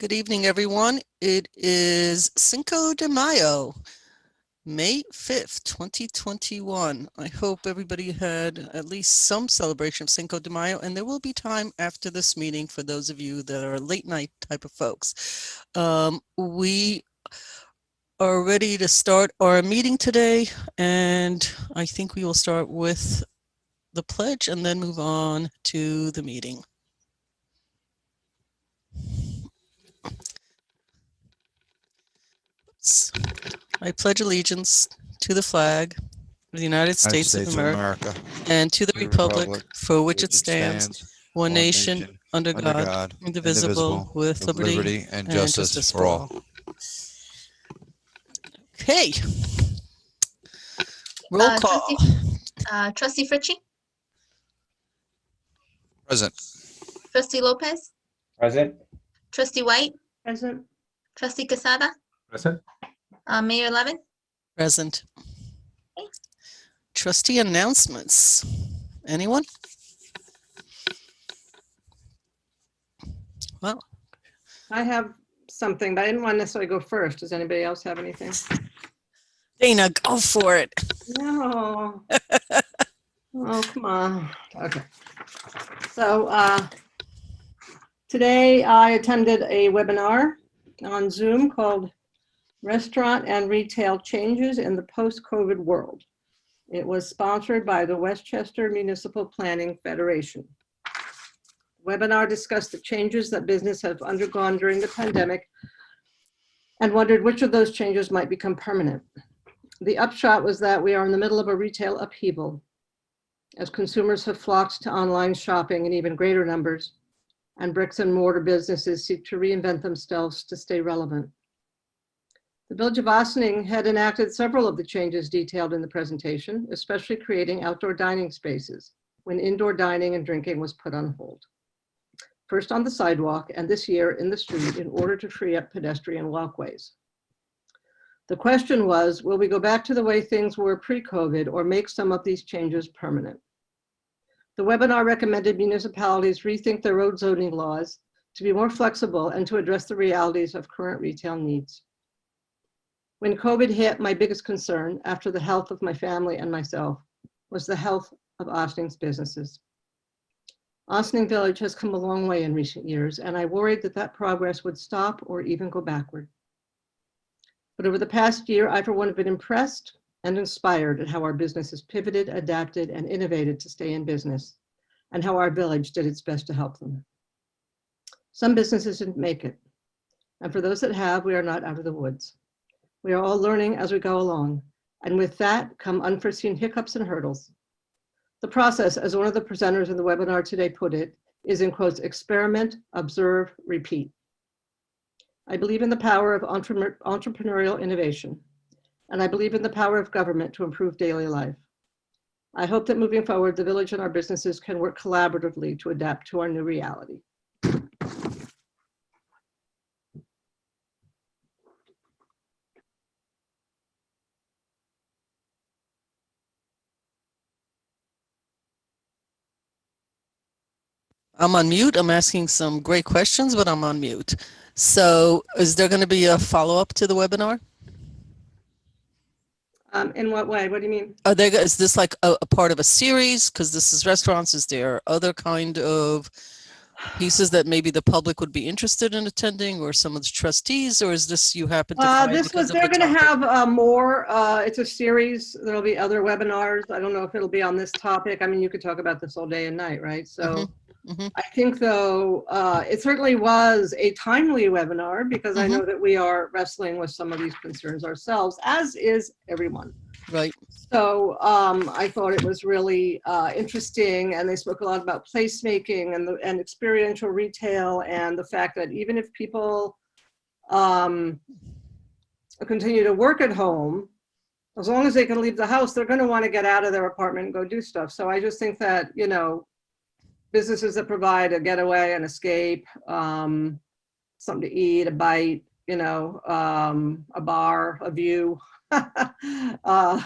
Good evening, everyone. It is Cinco de Mayo, May 5th, 2021. I hope everybody had at least some celebration of Cinco de Mayo, and there will be time after this meeting for those of you that are late night type of folks. We are ready to start our meeting today, and I think we will start with the pledge and then move on to the meeting. I pledge allegiance to the flag of the United States of America and to the republic for which it stands, one nation, under God, indivisible, with liberty and justice for all. Okay. Roll call. Trustee Fritchie? Present. Trustee Lopez? Present. Trustee White? Present. Trustee Quesada? Present. Mayor Levin? Present. Okay. Trustee announcements. Anyone? Well, I have something, but I didn't want to necessarily go first. Does anybody else have anything? Dana, go for it. No. Oh, come on. Okay. So today I attended a webinar on Zoom called Restaurant and Retail Changes in the Post-COVID World. It was sponsored by the Westchester Municipal Planning Federation. The webinar discussed the changes that business have undergone during the pandemic and wondered which of those changes might become permanent. The upshot was that we are in the middle of a retail upheaval as consumers have flocked to online shopping in even greater numbers, and bricks and mortar businesses seek to reinvent themselves to stay relevant. The Village of Ossining had enacted several of the changes detailed in the presentation, especially creating outdoor dining spaces when indoor dining and drinking was put on hold. First on the sidewalk and this year in the street in order to free up pedestrian walkways. The question was, will we go back to the way things were pre-COVID or make some of these changes permanent? The webinar recommended municipalities rethink their road zoning laws to be more flexible and to address the realities of current retail needs. When COVID hit, my biggest concern after the health of my family and myself was the health of Ossining's businesses. Ossining Village has come a long way in recent years, and I worried that that progress would stop or even go backward. But over the past year, I for one have been impressed and inspired at how our business has pivoted, adapted, and innovated to stay in business, and how our village did its best to help them. Some businesses didn't make it, and for those that have, we are not out of the woods. We are all learning as we go along, and with that come unforeseen hiccups and hurdles. The process, as one of the presenters in the webinar today put it, is in quotes, experiment, observe, repeat. I believe in the power of entrepreneurial innovation, and I believe in the power of government to improve daily life. I hope that moving forward, the village and our businesses can work collaboratively to adapt to our new reality. I'm on mute. I'm asking some great questions, but I'm on mute. So is there going to be a follow-up to the webinar? In what way? What do you mean? Is this like a part of a series? Because this is restaurants. Is there other kind of pieces that maybe the public would be interested in attending, or some of the trustees, or is this you happen to find they're going to have more. It's a series. There'll be other webinars. I don't know if it'll be on this topic. I mean, you could talk about this all day and night, right? So I think, though, it certainly was a timely webinar because I know that we are wrestling with some of these concerns ourselves, as is everyone. Right. So I thought it was really interesting, and they spoke a lot about placemaking and experiential retail, and the fact that even if people continue to work at home, as long as they can leave the house, they're going to want to get out of their apartment and go do stuff. So I just think that, you know, businesses that provide a getaway, an escape, something to eat, a bite, you know, a bar, a view, a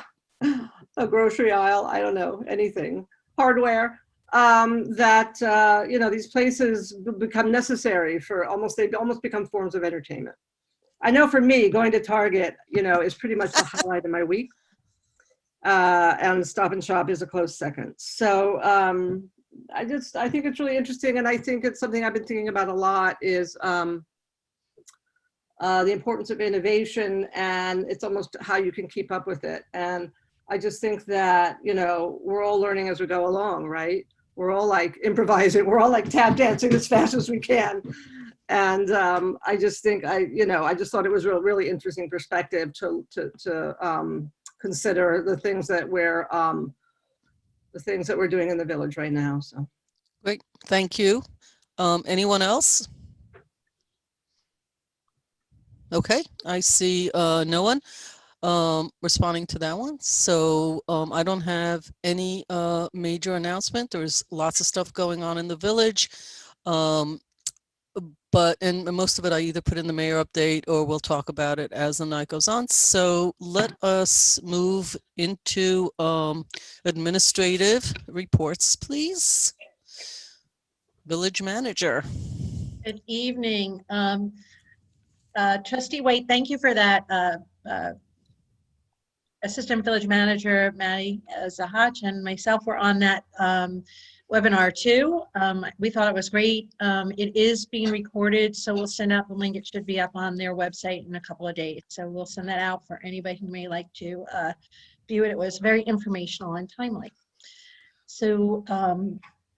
grocery aisle, I don't know, anything, hardware. that, you know, these places become necessary for they almost become forms of entertainment. I know for me, going to Target, you know, is pretty much the highlight of my week. And Stop and Shop is a close second. So I think it's really interesting. And I think it's something I've been thinking about a lot is the importance of innovation, and it's almost how you can keep up with it. And I just think that, you know, we're all learning as we go along, right? We're all like improvising. We're all like tap dancing as fast as we can. And I just think I just thought it was a really interesting perspective to consider the things that we're doing in the village right now. So Great, thank you. Anyone else? Okay, I see no one responding to that one. So I don't have any major announcement. There's lots of stuff going on in the village. And most of it I either put in the mayor update or we'll talk about it as the night goes on. So let us move into administrative reports, please. Village manager. Good evening. Trustee White, thank you for that. Assistant Village Manager Maddie Zahach and myself were on that webinar too. We thought it was great. It is being recorded, so we'll send out the link. It should be up on their website in a couple of days. So we'll send that out for anybody who may like to view it. It was very informational and timely. So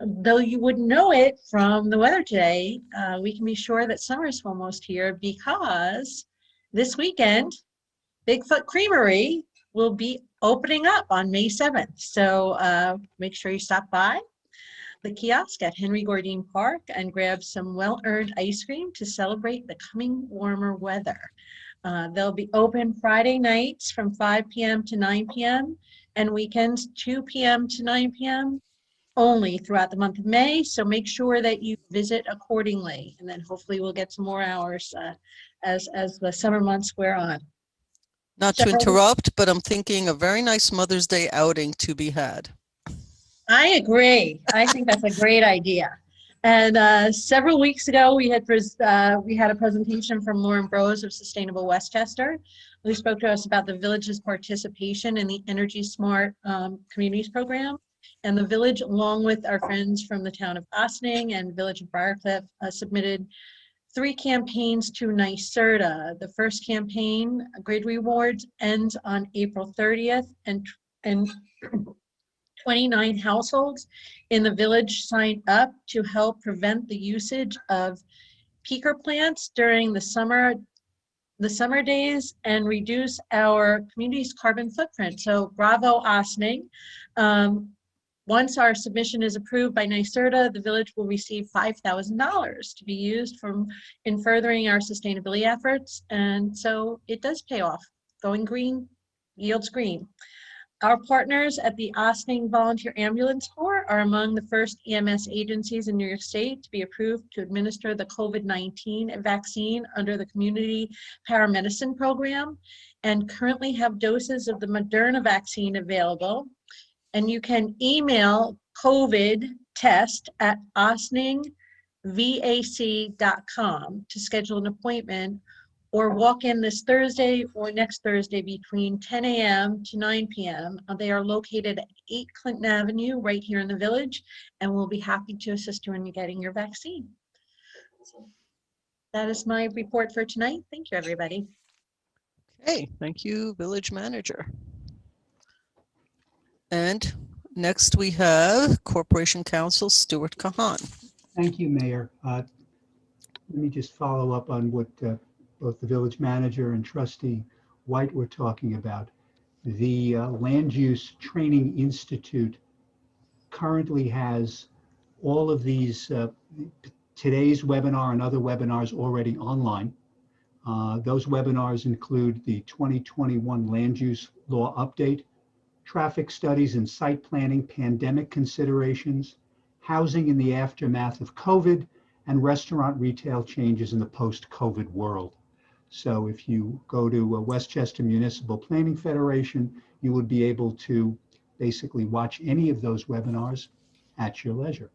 though you wouldn't know it from the weather today, we can be sure that summer's almost here because this weekend, Bigfoot Creamery will be opening up on May 7th. So make sure you stop by the kiosk at Henry Gordine Park and grab some well-earned ice cream to celebrate the coming warmer weather. They'll be open Friday nights from 5 p.m. to 9 p.m. and weekends 2 p.m. to 9 p.m. only throughout the month of May. So make sure that you visit accordingly, and then hopefully we'll get some more hours as the summer months wear on. Not to interrupt, but I'm thinking a very nice Mother's Day outing to be had. I agree. I think that's a great idea. And several weeks ago, we had a presentation from Lauren Brose of Sustainable Westchester, who spoke to us about the village's participation in the Energy Smart Communities program. And the village, along with our friends from the town of Ossining and village of Briarcliff, submitted 3 campaigns to NYSERDA. The first campaign, Grid Rewards, ends on April 30th, and 29 households in the village signed up to help prevent the usage of peaker plants during the summer days and reduce our community's carbon footprint. So bravo, Ossining. Once our submission is approved by NYSERDA, the village will receive $5,000 to be used in furthering our sustainability efforts. And so it does pay off. Going green yields green. Our partners at the Ossining Volunteer Ambulance Corps are among the first EMS agencies in New York State to be approved to administer the COVID-19 vaccine under the Community Paramedicine Program, and currently have doses of the Moderna vaccine available. And you can email COVID test at ossiningvac.com to schedule an appointment, or walk in this Thursday or next Thursday between 10 a.m. to 9 p.m. They are located at 8 Clinton Avenue right here in the village, and we'll be happy to assist you in getting your vaccine. So that is my report for tonight. Thank you, everybody. Okay, thank you, Village Manager. And next we have Corporation Counsel Stuart Kahan. Thank you, Mayor. Let me just follow up on what both the Village Manager and Trustee White were talking about. The Land Use Training Institute currently has all of these, today's webinar and other webinars already online. Those webinars include the 2021 Land Use Law Update, traffic studies and site planning, pandemic considerations, housing in the aftermath of COVID, and restaurant retail changes in the post-COVID world. So if you go to Westchester Municipal Planning Federation, you would be able to basically watch any of those webinars at your leisure.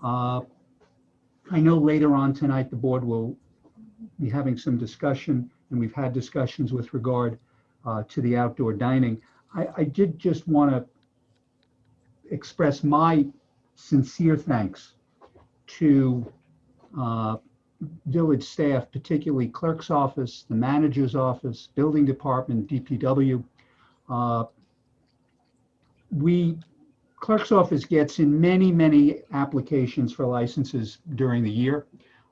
I know later on tonight the board will be having some discussion, and we've had discussions with regard to the outdoor dining. I did just want to express my sincere thanks to village staff, particularly clerk's office, the manager's office, building department, DPW. Clerk's office gets in many applications for licenses during the year.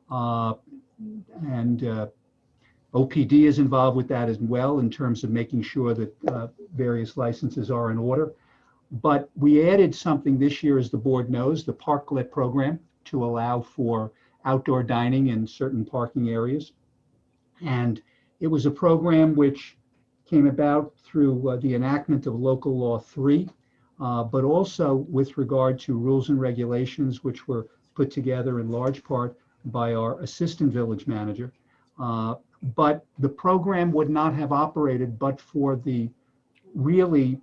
And OPD is involved with that as well in terms of making sure that various licenses are in order. But we added something this year, as the board knows, the Parklet program, to allow for outdoor dining in certain parking areas. And it was a program which came about through the enactment of Local Law 3, but also with regard to rules and regulations, which were put together in large part by our assistant village manager. But the program would not have operated but for the really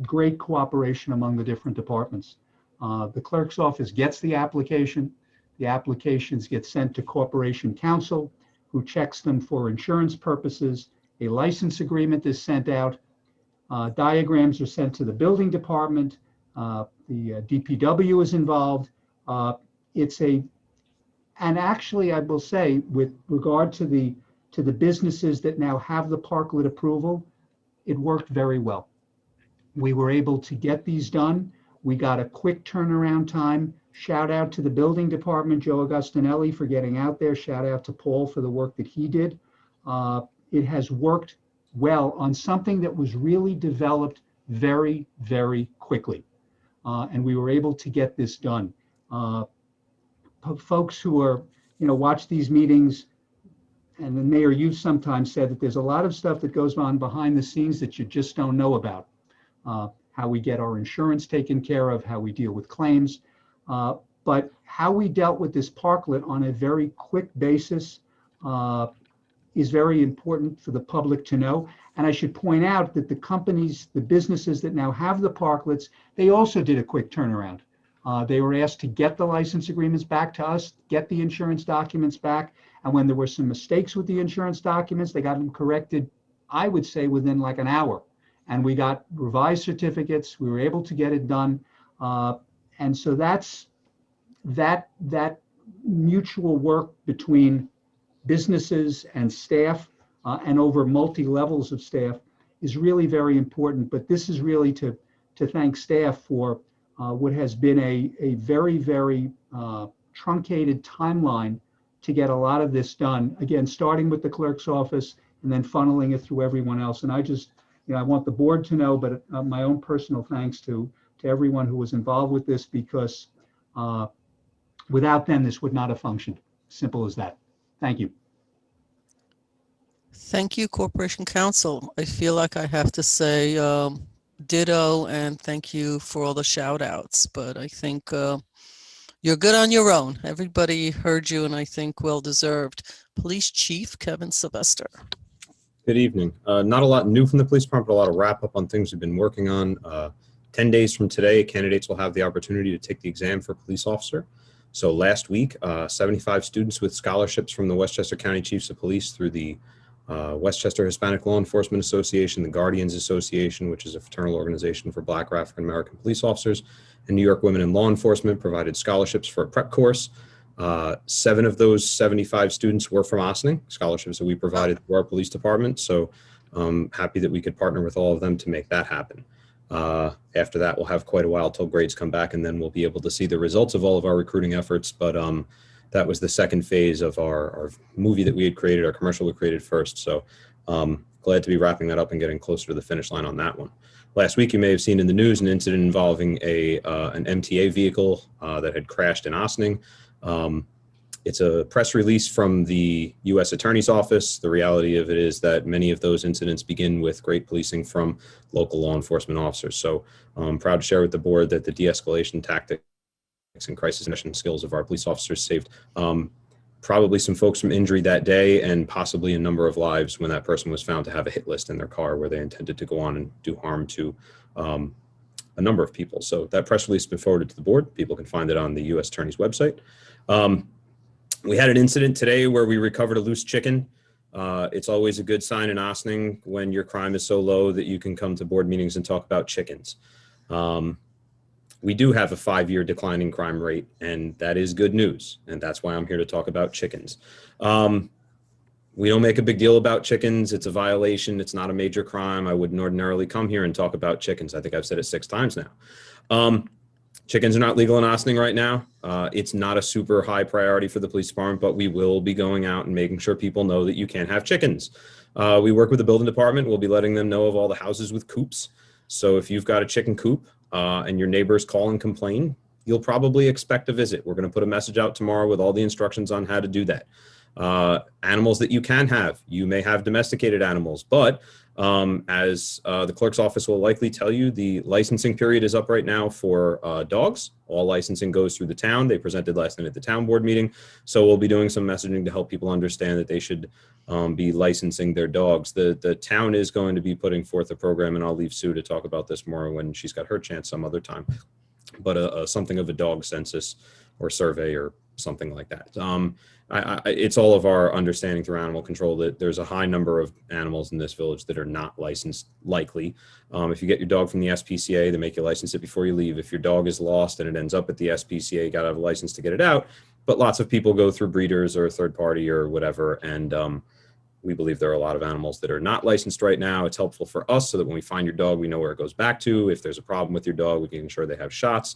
great cooperation among the different departments. The clerk's office gets the applications get sent to Corporation Counsel, who checks them for insurance purposes. A license agreement is sent out. Diagrams are sent to the building department. The DPW is involved. And actually, I will say, with regard to the businesses that now have the Parklet approval, it worked very well. We were able to get these done. We got a quick turnaround time. Shout out to the building department, Joe Augustinelli, for getting out there. Shout out to Paul for the work that he did. It has worked well on something that was really developed very quickly. And we were able to get this done. Folks who are, watch these meetings, and the mayor, you've sometimes said that there's a lot of stuff that goes on behind the scenes that you just don't know about. How we get our insurance taken care of, how we deal with claims, but how we dealt with this Parklet on a very quick basis is very important for the public to know. And I should point out that the businesses that now have the Parklets, they also did a quick turnaround. They were asked to get the license agreements back to us, get the insurance documents back. And when there were some mistakes with the insurance documents, they got them corrected, I would say, within like an hour. And we got revised certificates. We were able to get it done. And so that's that mutual work between businesses and staff and over multi-levels of staff is really very important. But this is really to thank staff for what has been a very truncated timeline to get a lot of this done. Again, starting with the clerk's office and then funneling it through everyone else. And I just, I want the board to know, but my own personal thanks to everyone who was involved with this, because without them, this would not have functioned. Simple as that. Thank you. Thank you, Corporation Counsel. I feel like I have to say ditto and thank you for all the shout outs, but I think you're good on your own. Everybody heard you, and I think well deserved. Police Chief Kevin Sylvester. Good evening. Not a lot new from the police department, but a lot of wrap up on things we've been working on. 10 days from today, candidates will have the opportunity to take the exam for police officer. So last week, 75 students with scholarships from the Westchester County Chiefs of Police through the Westchester Hispanic Law Enforcement Association, the Guardians Association, which is a fraternal organization for Black or African American police officers, and New York Women in Law Enforcement provided scholarships for a prep course. 7 of those 75 students were from Ossining, scholarships that we provided to our police department. So happy that we could partner with all of them to make that happen. After that, we'll have quite a while till grades come back, and then we'll be able to see the results of all of our recruiting efforts. But that was the second phase of our movie that we had created, our commercial we created first. So glad to be wrapping that up and getting closer to the finish line on that one. Last week, you may have seen in the news an incident involving an MTA vehicle that had crashed in Ossining. It's a press release from the U.S. Attorney's Office. The reality of it is that many of those incidents begin with great policing from local law enforcement officers. So I'm proud to share with the board that the de-escalation tactics and crisis management skills of our police officers saved probably some folks from injury that day, and possibly a number of lives when that person was found to have a hit list in their car where they intended to go on and do harm to a number of people. So that press release has been forwarded to the board. People can find it on the U.S. Attorney's website. We had an incident today where we recovered a loose chicken. It's always a good sign in Ossining when your crime is so low that you can come to board meetings and talk about chickens. We do have a 5-year declining crime rate, and that is good news. And that's why I'm here to talk about chickens. We don't make a big deal about chickens. It's a violation. It's not a major crime. I wouldn't ordinarily come here and talk about chickens. I think I've said it 6 times now. Chickens are not legal in Ossining right now. It's not a super high priority for the police department, but we will be going out and making sure people know that you can't have chickens. We work with the building department. We'll be letting them know of all the houses with coops. So if you've got a chicken coop and your neighbors call and complain, you'll probably expect a visit. We're going to put a message out tomorrow with all the instructions on how to do that. Animals that you can have. You may have domesticated animals, but as the clerk's office will likely tell you, the licensing period is up right now for dogs. All licensing goes through the town. They presented last night at the town board meeting. So we'll be doing some messaging to help people understand that they should be licensing their dogs. The town is going to be putting forth a program, and I'll leave Sue to talk about this more when she's got her chance some other time, but something of a dog census or survey or something like that. It's all of our understanding through animal control that there's a high number of animals in this village that are not licensed, likely. If you get your dog from the SPCA, they make you license it before you leave. If your dog is lost and it ends up at the SPCA, you got to have a license to get it out. But lots of people go through breeders or a third party or whatever. And we believe there are a lot of animals that are not licensed right now. It's helpful for us so that when we find your dog, we know where it goes back to. If there's a problem with your dog, we can ensure they have shots,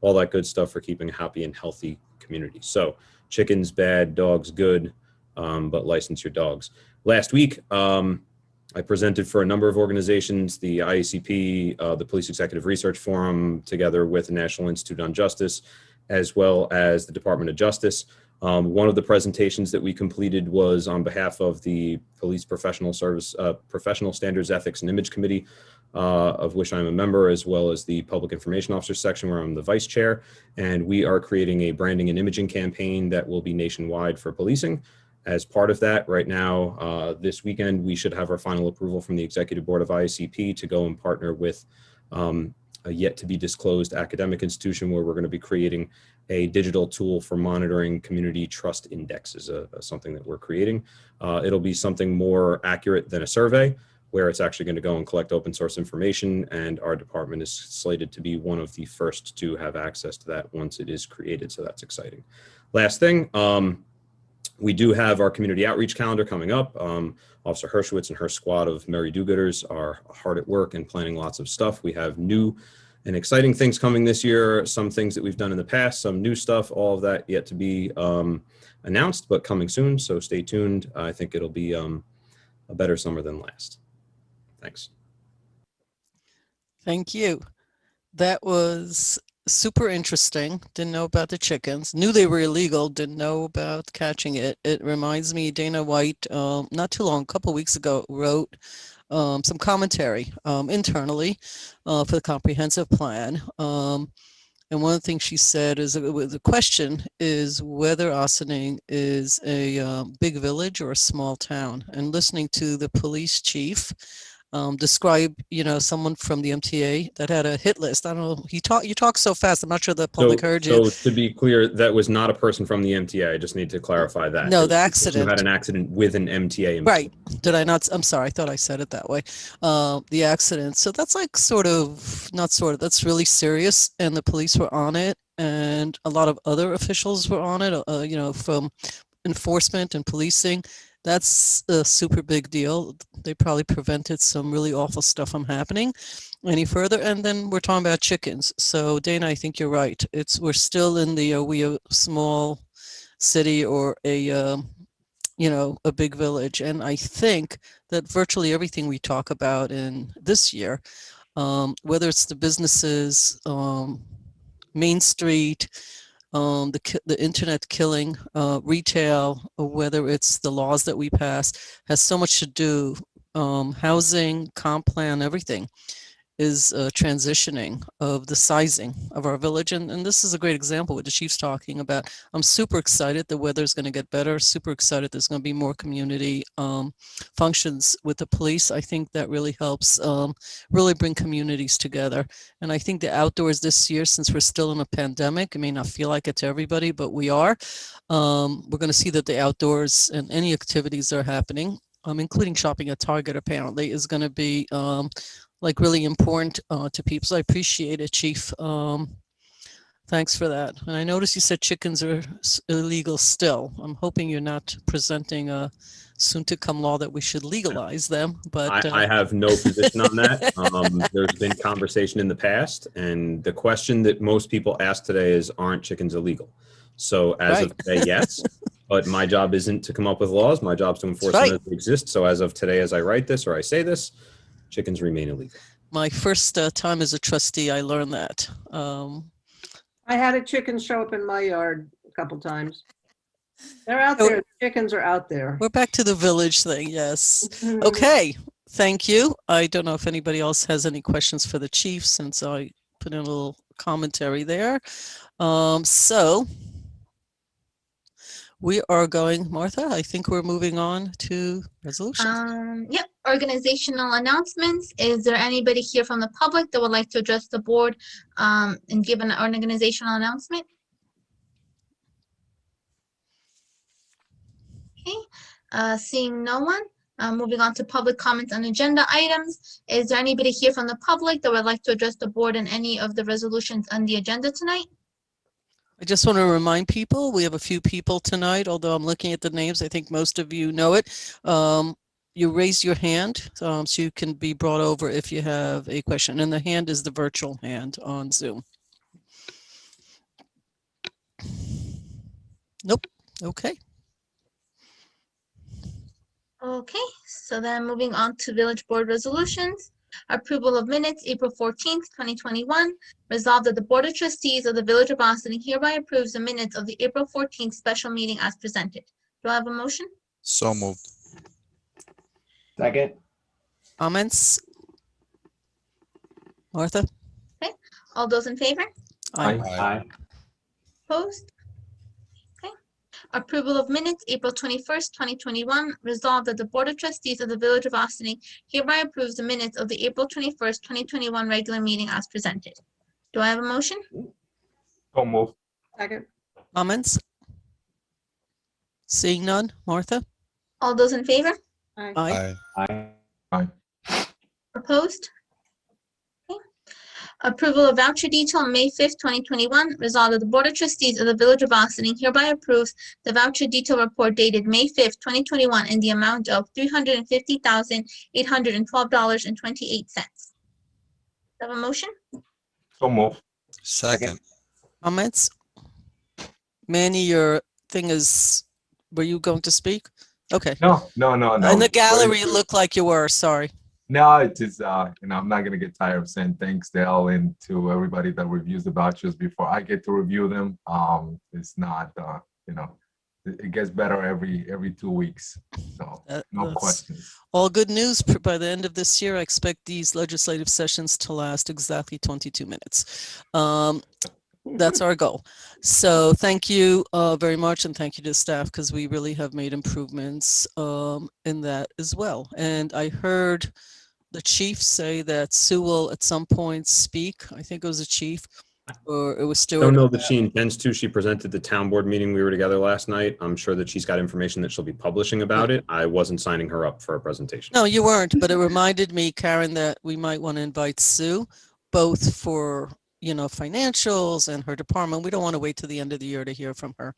all that good stuff for keeping a happy and healthy community. So chickens bad, dogs good, but license your dogs. Last week, I presented for a number of organizations, the IACP, the Police Executive Research Forum, together with the National Institute on Justice, as well as the Department of Justice. One of the presentations that we completed was on behalf of the Police Professional Standards, Ethics, and Image Committee, of which I'm a member, as well as the Public Information Officer section, where I'm the vice chair. And we are creating a branding and imaging campaign that will be nationwide for policing. As part of that, right now, this weekend, we should have our final approval from the Executive Board of IACP to go and partner with a yet to be disclosed academic institution where we're going to be creating a digital tool for monitoring community trust indexes, something that we're creating. It'll be something more accurate than a survey, where it's actually going to go and collect open source information, and our department is slated to be one of the first to have access to that once it is created, so that's exciting. Last thing, we do have our community outreach calendar coming up. Officer Hershowitz and her squad of merry do-gooders are hard at work and planning lots of stuff. We have new and exciting things coming this year, some things that we've done in the past, some new stuff, all of that yet to be announced, but coming soon, so stay tuned. I think it'll be a better summer than last. Thanks. Thank you. That was super interesting. Didn't know about the chickens. Knew they were illegal. Didn't know about catching it. It reminds me, Dana White, not too long, a couple of weeks ago, wrote some commentary internally for the comprehensive plan. And one of the things she said is the question is whether Ossining is a big village or a small town. And listening to the police chief describe, someone from the MTA that had a hit list. I don't know. You talk so fast. I'm not sure the public heard you. So to be clear, that was not a person from the MTA. I just need to clarify that. No, the accident. Had an accident with an MTA employee. Right. Did I not? I'm sorry. I thought I said it that way. The accident. So that's like that's really serious. And the police were on it. And a lot of other officials were on it, from enforcement and policing. That's a super big deal. They probably prevented some really awful stuff from happening any further. And then we're talking about chickens. So Dana, I think you're right. We're still in the we a small city or a big village. And I think that virtually everything we talk about in this year, whether it's the businesses, Main Street, the internet killing, retail, or whether it's the laws that we pass, has so much to do, housing, comp plan, everything. is transitioning of the sizing of our village. And this is a great example what the chief's talking about. I'm super excited the weather's going to get better, super excited there's going to be more community functions with the police. I think that really helps really bring communities together. And I think the outdoors this year, since we're still in a pandemic, it may not feel like it to everybody, but we are. We're going to see that the outdoors and any activities that are happening, including shopping at Target apparently, is going to be like really important to people. So I appreciate it, Chief. Thanks for that. And I noticed you said chickens are illegal still. I'm hoping you're not presenting a soon-to-come law that we should legalize them. But I have no position on that. There's been conversation in the past, and the question that most people ask today is, aren't chickens illegal? So as of today, yes. But my job isn't to come up with laws. My job is to enforce them as they exist. So as of today, as I write this or I say this, chickens remain illegal. My first time as a trustee, I learned that. I had a chicken show up in my yard a couple times. They're out there. Chickens are out there. We're back to the village thing. Yes. Okay. Thank you. I don't know if anybody else has any questions for the chief since I put in a little commentary there. So we are going, Martha, I think we're moving on to resolution. Yep, organizational announcements. Is there anybody here from the public that would like to address the board and give an organizational announcement? Okay, seeing no one, moving on to public comments on agenda items. Is there anybody here from the public that would like to address the board on any of the resolutions on the agenda tonight? I just want to remind people, we have a few people tonight, although I'm looking at the names, I think most of you know it. You raise your hand so you can be brought over if you have a question. And the hand is the virtual hand on Zoom. Nope. Okay. Okay, so then moving on to village board resolutions. Approval of minutes, April 14th, 2021. Resolved that the Board of Trustees of the Village of Boston hereby approves the minutes of the April 14th special meeting as presented. Do I have a motion? So moved. Second. Comments? Martha? Okay, all those in favor? Aye. Opposed? Okay. Approval of minutes, April 21st, 2021. Resolved that the Board of Trustees of the Village of Boston hereby approves the minutes of the April 21st, 2021 regular meeting as presented. Do I have a motion? So moved. Second. Comments? Seeing none, Martha? All those in favor? Aye. Aye. Opposed? Okay. Approval of voucher detail, May 5th, 2021. Resolved that the Board of Trustees of the Village of Boston hereby approves the voucher detail report dated May 5th, 2021 in the amount of $350,812.28. Have a motion? So moved. Second. Comments? Manny, your thing is, were you going to speak? Okay. No. In the gallery, it looked like you were, sorry. No, it is, I'm not going to get tired of saying thanks, Dale, and to everybody that reviews the vouchers before I get to review them. It's not, it gets better every 2 weeks. So no questions. All good news. By the end of this year, I expect these legislative sessions to last exactly 22 minutes. That's our goal. So thank you very much, and thank you to staff, because we really have made improvements in that as well. And I heard the chief say that Sue will at some point speak. I think it was the chief, or it was Stuart. Don't know that she intends to. She presented the town board meeting. We were together last night. I'm sure that she's got information that she'll be publishing about it. I wasn't signing her up for a presentation. No, you weren't, but it reminded me, Karen, that we might want to invite Sue, both for financials and her department. We don't want to wait till the end of the year to hear from her.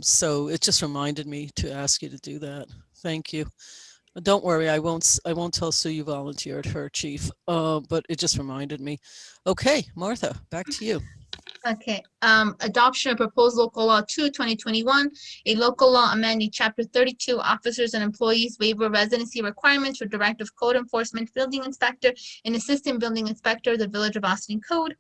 So it just reminded me to ask you to do that. Thank you. Don't worry, I won't tell Sue you volunteered, her chief, but it just reminded me. Okay, Martha, back to you. Okay, adoption of proposed local law 2/2021, a local law amending chapter 32, officers and employees waiver residency requirements for directive code enforcement, building inspector and assistant building inspector, the Village of Boston Code.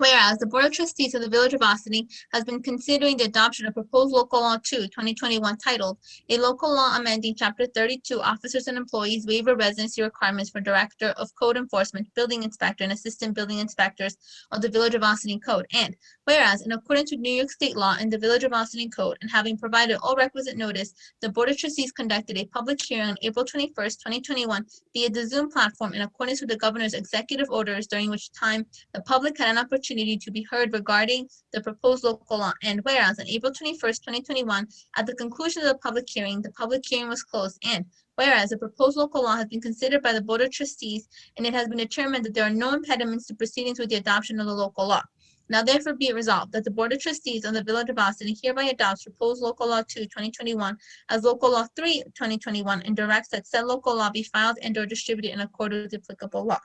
Whereas the Board of Trustees of the Village of Austin has been considering the adoption of proposed local law 2, 2021 titled A Local Law Amending Chapter 32 Officers and Employees Waiver Residency Requirements for Director of Code Enforcement, Building Inspector, and Assistant Building Inspectors of the Village of Austin Code. And whereas in accordance with New York State law and the Village of Austin Code, and having provided all requisite notice, the Board of Trustees conducted a public hearing on April 21st, 2021 via the Zoom platform in accordance with the Governor's executive orders, during which time the public had an opportunity to be heard regarding the proposed local law. And whereas on April 21st, 2021, at the conclusion of the public hearing was closed. And whereas the proposed local law has been considered by the Board of Trustees, and it has been determined that there are no impediments to proceedings with the adoption of the local law. Now therefore be it resolved that the Board of Trustees of the Village of Austin hereby adopts proposed local law 2, 2021 as local law 3, 2021, and directs that said local law be filed and or distributed in accordance with the applicable law.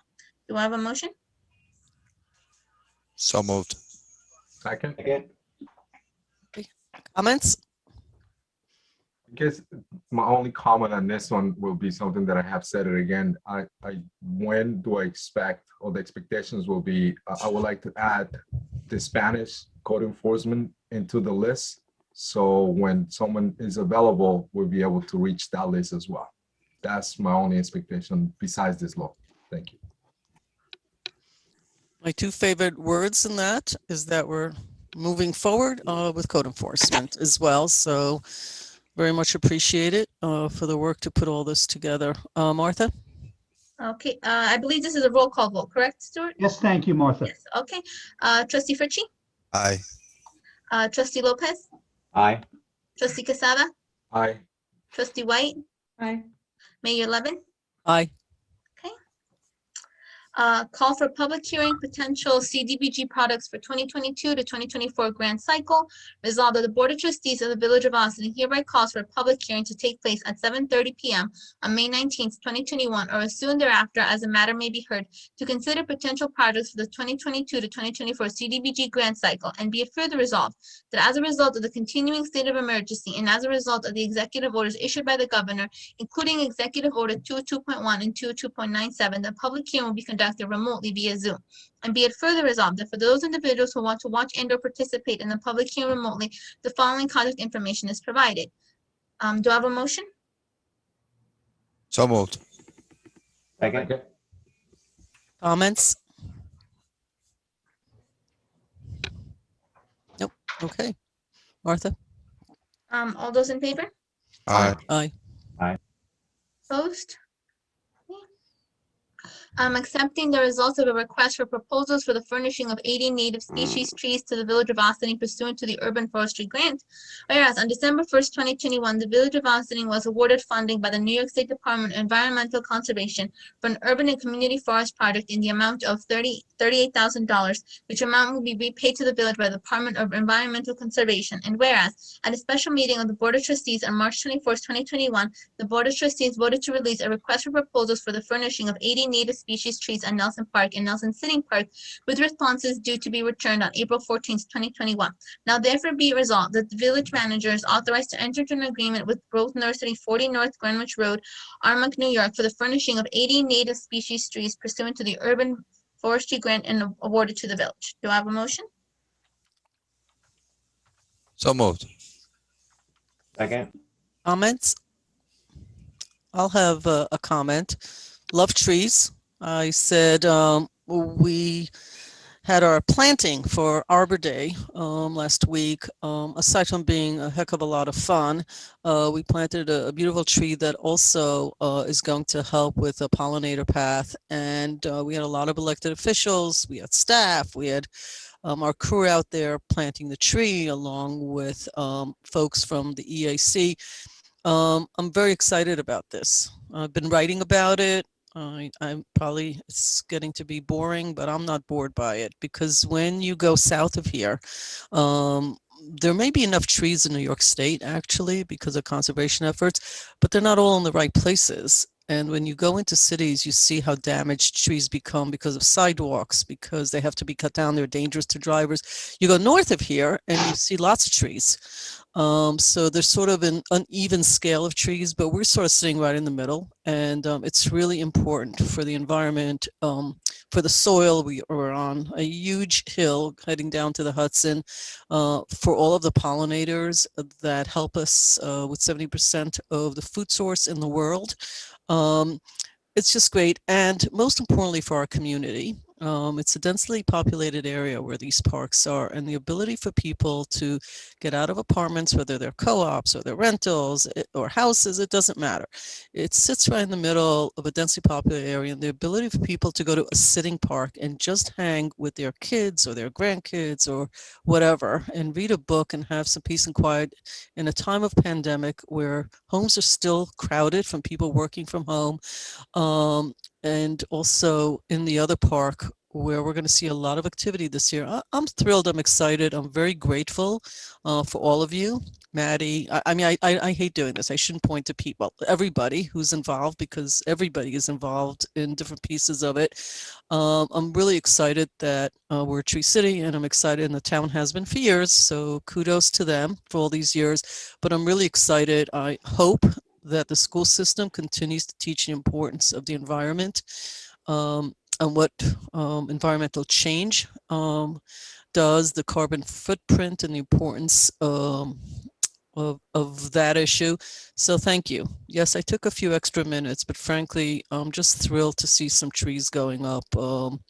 Do I have a motion? So moved. Second. Comments? I guess my only comment on this one will be something that I have said it again. When do I expect, or the expectations will be, I would like to add the Spanish code enforcement into the list. So when someone is available, we'll be able to reach that list as well. That's my only expectation besides this law. Thank you. My two favorite words in that is that we're moving forward with code enforcement as well. So very much appreciate it for the work to put all this together. Martha? Okay, I believe this is a roll call vote, correct, Stuart? Yes, thank you, Martha. Yes, okay. Trustee Fritchie? Aye. Trustee Lopez? Aye. Trustee Quesada? Aye. Trustee White? Aye. Mayor Levin? Aye. Call for public hearing potential CDBG products for 2022 to 2024 grant cycle. Resolved that the Board of Trustees of the Village of Austin hereby calls for a public hearing to take place at 7:30 p.m. on May 19th, 2021, or as soon thereafter as the matter may be heard, to consider potential projects for the 2022 to 2024 CDBG grant cycle. And be it further resolved that as a result of the continuing state of emergency and as a result of the executive orders issued by the Governor, including Executive Order 202.1 and 202.97, the public hearing will be conducted remotely via Zoom. And be it further resolved that for those individuals who want to watch and or participate in the public hearing remotely, the following contact information is provided. Do I have a motion? So moved. Second. Comments? Nope. Okay. Martha? All those in favor? Aye. Aye. Opposed? Accepting the results of a request for proposals for the furnishing of 80 native species trees to the Village of Austin pursuant to the Urban Forestry Grant. Whereas on December 1st, 2021, the Village of Austin was awarded funding by the New York State Department of Environmental Conservation for an urban and community forest project in the amount of $38,000, which amount will be repaid to the village by the Department of Environmental Conservation. And whereas at a special meeting of the Board of Trustees on March 24th, 2021, the Board of Trustees voted to release a request for proposals for the furnishing of 80 native species trees at Nelson Park and Nelson Sitting Park, with responses due to be returned on April 14th, 2021. Now therefore be it resolved that the village manager is authorized to enter into an agreement with Growth Nursery, 40 North Greenwich Road, Armonk, New York, for the furnishing of 80 native species trees pursuant to the Urban Forestry Grant and awarded to the village. Do I have a motion? So moved. Second. Comments? I'll have a comment. Love trees. I said we had our planting for Arbor Day last week. Aside from being a heck of a lot of fun, we planted a beautiful tree that also is going to help with a pollinator path. And we had a lot of elected officials, we had staff, we had our crew out there planting the tree along with folks from the EAC. I'm very excited about this. I've been writing about it. I'm probably, it's getting to be boring, but I'm not bored by it, because when you go south of here, there may be enough trees in New York State actually because of conservation efforts, but they're not all in the right places. And when you go into cities, you see how damaged trees become because of sidewalks, because they have to be cut down. They're dangerous to drivers. You go north of here and you see lots of trees. So there's sort of an uneven scale of trees, but we're sort of sitting right in the middle. And it's really important for the environment, for the soil. We're on a huge hill heading down to the Hudson, for all of the pollinators that help us with 70% of the food source in the world. It's just great. And most importantly for our community, it's a densely populated area where these parks are, and the ability for people to get out of apartments, whether they're co-ops or they're rentals or houses, it doesn't matter. It sits right in the middle of a densely populated area, and the ability for people to go to a sitting park and just hang with their kids or their grandkids or whatever and read a book and have some peace and quiet in a time of pandemic where homes are still crowded from people working from home. And also in the other park where we're going to see a lot of activity this year. I'm thrilled. I'm excited. I'm very grateful for all of you. Maddie, I mean, I hate doing this. I shouldn't point to people, everybody who's involved, because everybody is involved in different pieces of it. I'm really excited that we're a Tree City, and I'm excited, and the town has been for years. So kudos to them for all these years. But I'm really excited. I hope that the school system continues to teach the importance of the environment, and what environmental change does, the carbon footprint, and the importance of that issue. So thank you. Yes, I took a few extra minutes, but frankly, I'm just thrilled to see some trees going up all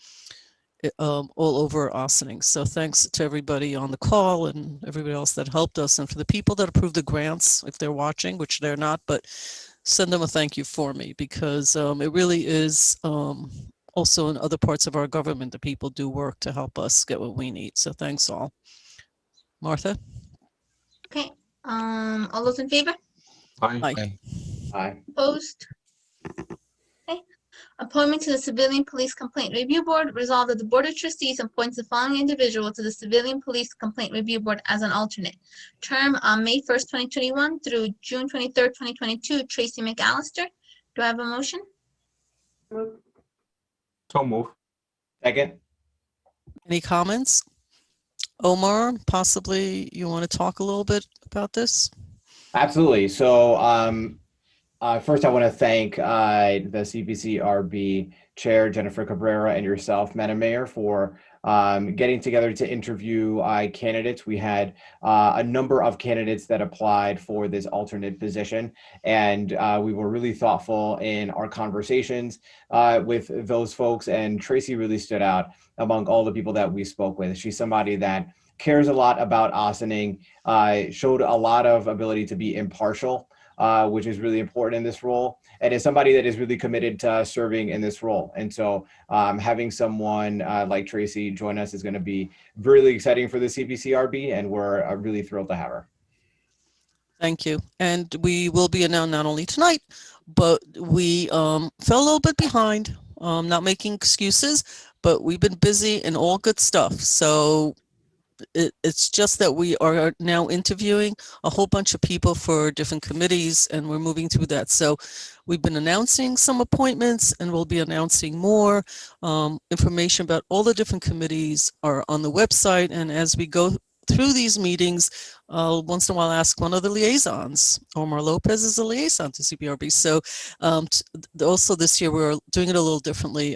over Ossining. So thanks to everybody on the call and everybody else that helped us, and for the people that approved the grants, if they're watching, which they're not, but send them a thank you for me, because it really is also in other parts of our government that people do work to help us get what we need. So thanks all. Martha? Okay, all those in favor? Aye. Aye. Aye. Opposed? Okay. Appointment to the Civilian Police Complaint Review Board. Resolved that the Board of Trustees appoints the following individual to the Civilian Police Complaint Review Board as an alternate. Term on May 1st, 2021 through June 23rd, 2022, Tracy McAllister. Do I have a motion? So move. Second. Any comments? Omar, possibly you want to talk a little bit about this? Absolutely. So first I want to thank the CPCRB Chair, Jennifer Cabrera, and yourself, Madam Mayor, for getting together to interview candidates. We had a number of candidates that applied for this alternate position, and we were really thoughtful in our conversations with those folks, and Tracy really stood out among all the people that we spoke with. She's somebody that cares a lot about Ossining, showed a lot of ability to be impartial, which is really important in this role, and is somebody that is really committed to serving in this role. And so having someone like Tracy join us is going to be really exciting for the CPCRB, and we're really thrilled to have her. Thank you. And we will be announced not only tonight, but we fell a little bit behind, not making excuses, but we've been busy and all good stuff. So it's just that we are now interviewing a whole bunch of people for different committees, and we're moving through that. So we've been announcing some appointments, and we'll be announcing more. Information about all the different committees are on the website, and as we go through these meetings, once in a while ask one of the liaisons. Omar Lopez is a liaison to CPRB. So also this year we're doing it a little differently.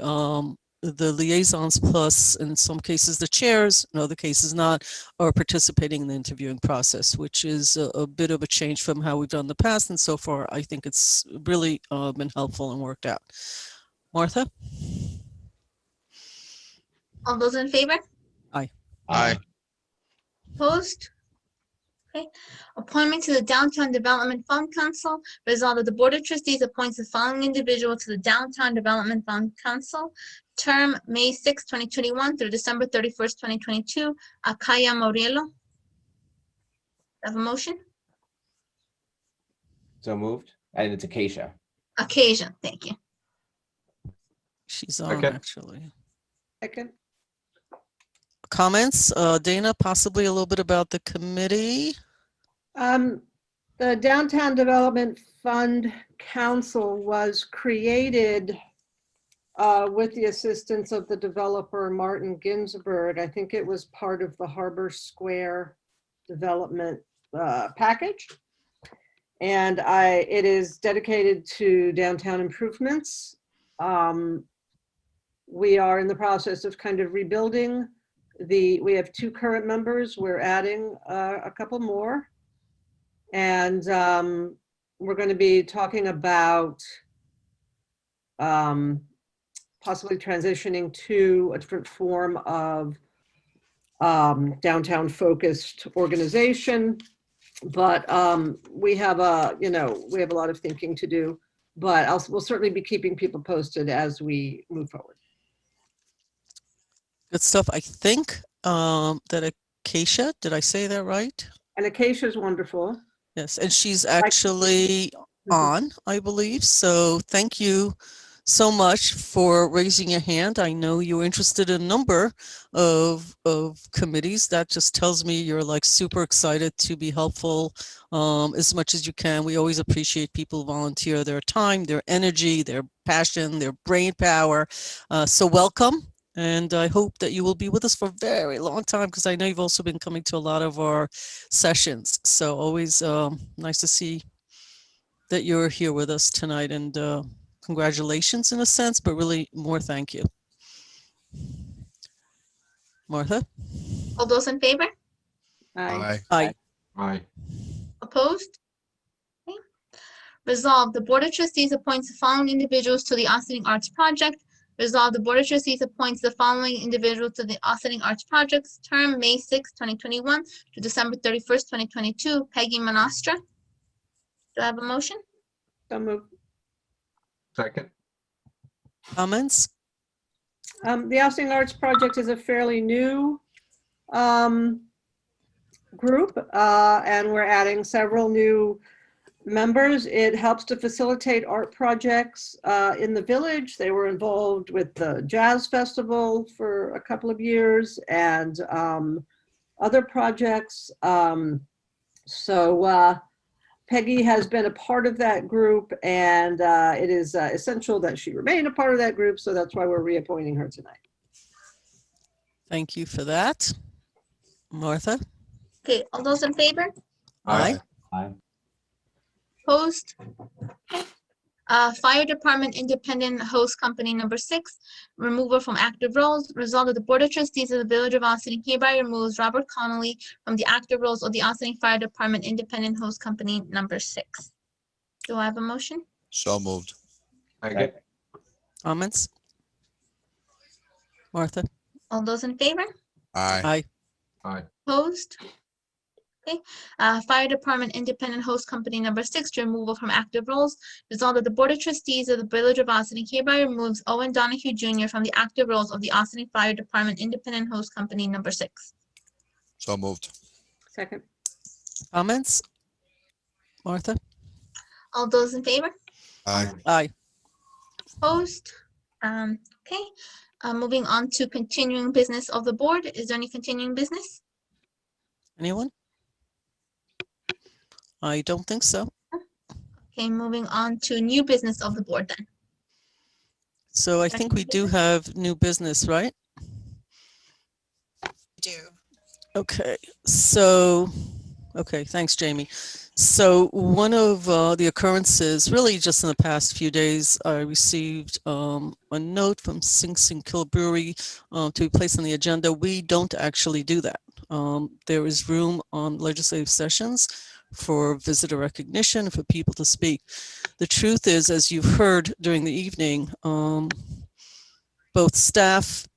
The liaisons plus, in some cases, the chairs, in other cases not, are participating in the interviewing process, which is a bit of a change from how we've done in the past. And so far, I think it's really been helpful and worked out. Martha? All those in favor? Aye. Aye. Opposed? Okay. Appointment to the Downtown Development Fund Council. Resolved that the Board of Trustees appoints the following individual to the Downtown Development Fund Council. Term May 6, 2021 through December 31st, 2022. Akaya Morielo. Have a motion? So moved. And it's Acacia. Occasion, thank you. She's on, Okay. actually. Second. Comments? Dana, possibly a little bit about the committee? The Downtown Development Fund Council was created with the assistance of the developer Martin Ginsberg. I think it was part of the Harbor Square development package. And it is dedicated to downtown improvements. We are in the process of kind of rebuilding we have 2 current members. We're adding a couple more. And we're going to be talking about possibly transitioning to a different form of downtown focused organization. But we have a lot of thinking to do, but we'll certainly be keeping people posted as we move forward. Good stuff. I think that Acacia, did I say that right? And Acacia is wonderful. Yes, and she's actually on, I believe. So thank you so much for raising your hand. I know you're interested in a number of committees. That just tells me you're like super excited to be helpful as much as you can. We always appreciate people who volunteer their time, their energy, their passion, their brain power. So welcome. And I hope that you will be with us for a very long time, because I know you've also been coming to a lot of our sessions. So always nice to see that you're here with us tonight, and congratulations in a sense, but really more thank you. Martha? All those in favor? Aye. Aye. Aye. Opposed? Okay. Resolved, the Board of Trustees appoints the following individuals to the Offsetting Arts Project. Resolved, the Board of Trustees appoints the following individuals to the Offsetting Arts Project's term May 6, 2021 to December 31st, 2022. Peggy Monastra. Do I have a motion? So moved. Second. Comments? The Offsetting Arts Project is a fairly new group, and we're adding several new members. It helps to facilitate art projects in the village. They were involved with the Jazz Festival for a couple of years and other projects. So Peggy has been a part of that group, and it is essential that she remain a part of that group. So that's why we're reappointing her tonight. Thank you for that. Martha? Okay, all those in favor? Aye. Aye. Opposed? Okay. Fire Department Independent Host Company number 6, removal from active roles. Result of the Board of Trustees of the Village of Austin hereby removes Robert Connolly from the active roles of the Austin Fire Department Independent Host Company number 6. Do I have a motion? So moved. Second. Comments? Martha? All those in favor? Aye. Aye. Aye. Opposed? Okay. Fire Department Independent Host Company number 6 to removal from active roles. Resolved that the Board of Trustees of the Village of Austin hereby removes Owen Donahue Jr. from the active roles of the Austin Fire Department Independent Host Company number 6. So moved. Second. Comments? Martha? All those in favor? Aye. Aye. Opposed? Okay. Moving on to continuing business of the board. Is there any continuing business? Anyone? I don't think so. Okay, moving on to new business of the board then. So I think we do have new business, right? Do. Okay, so, okay, thanks, Jamie. So one of the occurrences, really just in the past few days, I received a note from Sing Sing Kill Brewery to be placed on the agenda. We don't actually do that. There is room on legislative sessions for visitor recognition, for people to speak. The truth is, as you've heard during the evening, both staff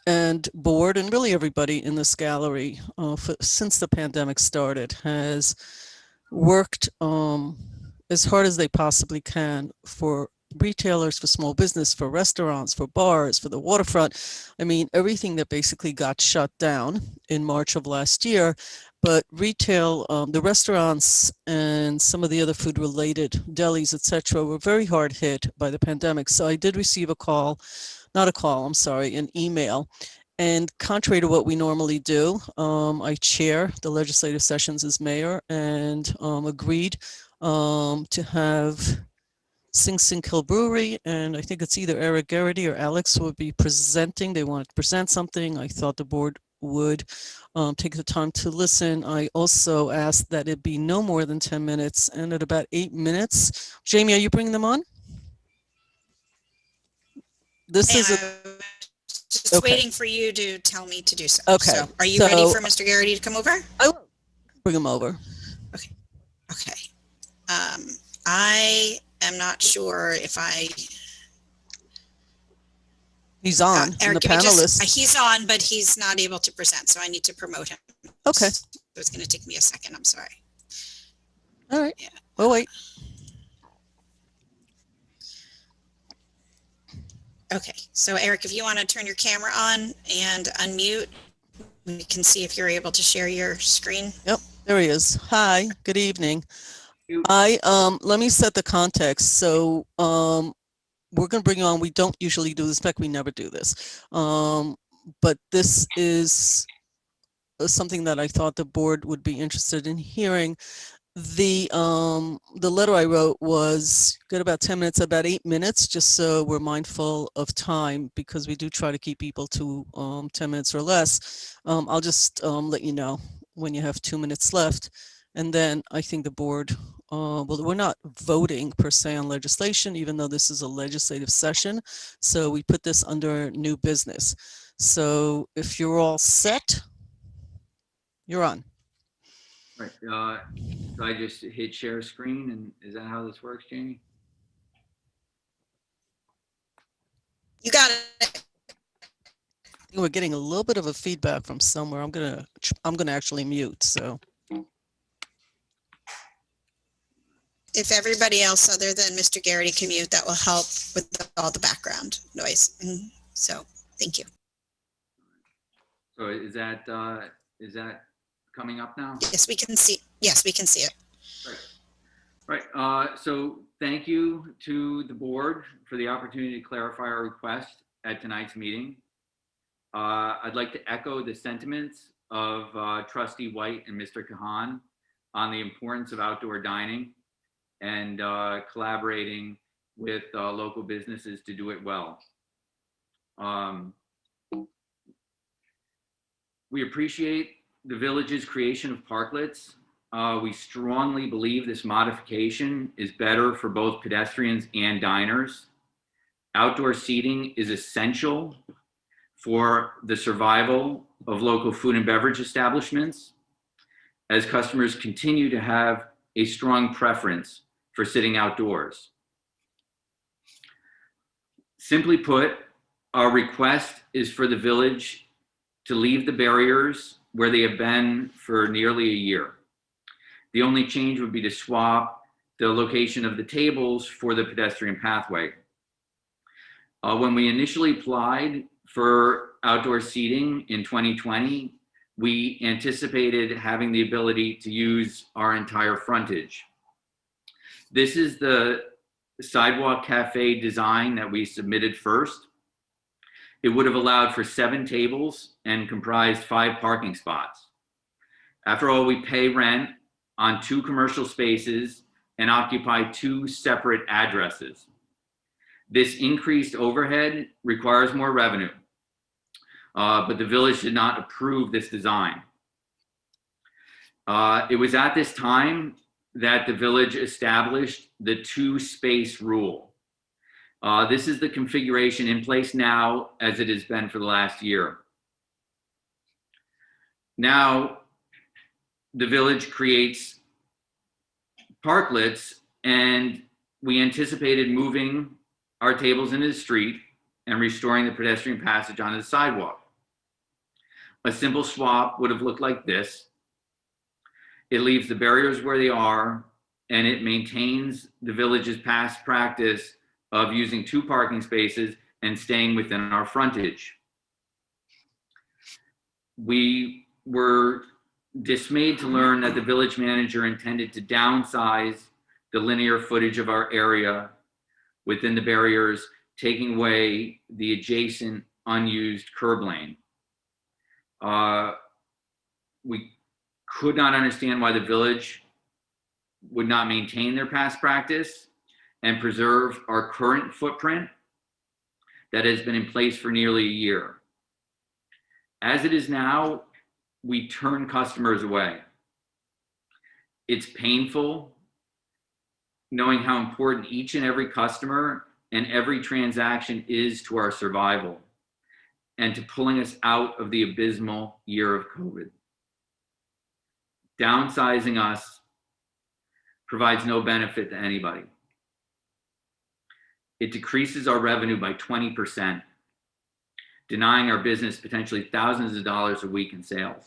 and board, and really everybody in this gallery since the pandemic started, has worked as hard as they possibly can for retailers, for small business, for restaurants, for bars, for the waterfront. I mean, everything that basically got shut down in March of last year. But retail, the restaurants and some of the other food related delis, etc., were very hard hit by the pandemic. So I did receive a call, not a call, I'm sorry, an email. And contrary to what we normally do, I chair the legislative sessions as mayor and agreed to have Sing Sing Hill Brewery, and I think it's either Eric Garrity or Alex will be presenting. They wanted to present something. I thought the board would take the time to listen. I also asked that it be no more than 10 minutes, and at about 8 minutes, Jamie, are you bringing them on? This is just okay. waiting for you to tell me to do so. Okay. So are you ready for Mr. Garrity to come over? I will bring him over. Okay. I am not sure if He's on in the Eric, panelist. he's on, but he's not able to present, so I need to promote him. Okay. So it's going to take me a second. I'm sorry. All right. Yeah. We'll wait. Okay. So Eric, if you want to turn your camera on and unmute, we can see if you're able to share your screen. Yep. There he is. Hi. Good evening. Let me set the context. So we're going to bring you on. We don't usually do this. In fact, we never do this. But this is something that I thought the board would be interested in hearing. The letter I wrote was good about 10 minutes, about 8 minutes, just so we're mindful of time, because we do try to keep people to 10 minutes or less. I'll just let you know when you have 2 minutes left. And then I think the board, well, we're not voting per se on legislation, even though this is a legislative session. So we put this under new business. So if you're all set, you're on. Right. So I just hit share screen, and is that how this works, Jamie? You got it. We're getting a little bit of a feedback from somewhere. I'm gonna actually mute. So If everybody else other than Mr. Garrity can mute, that will help with all the background noise. So thank you. So is that coming up now? Yes, we can see. Yes, we can see it. Right. So thank you to the board for the opportunity to clarify our request at tonight's meeting. I'd like to echo the sentiments of Trustee White and Mr. Kahan on the importance of outdoor dining and collaborating with local businesses to do it well. We appreciate the village's creation of parklets. We strongly believe this modification is better for both pedestrians and diners. Outdoor seating is essential for the survival of local food and beverage establishments, as customers continue to have a strong preference for sitting outdoors. Simply put, our request is for the village to leave the barriers where they have been for nearly a year. The only change would be to swap the location of the tables for the pedestrian pathway. When we initially applied for outdoor seating in 2020, we anticipated having the ability to use our entire frontage. This is the sidewalk cafe design that we submitted first. It would have allowed for 7 tables and comprised 5 parking spots. After all, we pay rent on 2 commercial spaces and occupy 2 separate addresses. This increased overhead requires more revenue, but the village did not approve this design. It was at this time that the village established the 2-space rule. This is the configuration in place now, as it has been for the last year. Now, the village creates parklets, and we anticipated moving our tables into the street and restoring the pedestrian passage onto the sidewalk. A simple swap would have looked like this. It leaves the barriers where they are, and it maintains the village's past practice of using 2 parking spaces and staying within our frontage. We were dismayed to learn that the village manager intended to downsize the linear footage of our area within the barriers, taking away the adjacent unused curb lane. We could not understand why the village would not maintain their past practice and preserve our current footprint that has been in place for nearly a year. As it is now, we turn customers away. It's painful knowing how important each and every customer and every transaction is to our survival and to pulling us out of the abysmal year of COVID. Downsizing us provides no benefit to anybody. It decreases our revenue by 20%, denying our business potentially thousands of dollars a week in sales.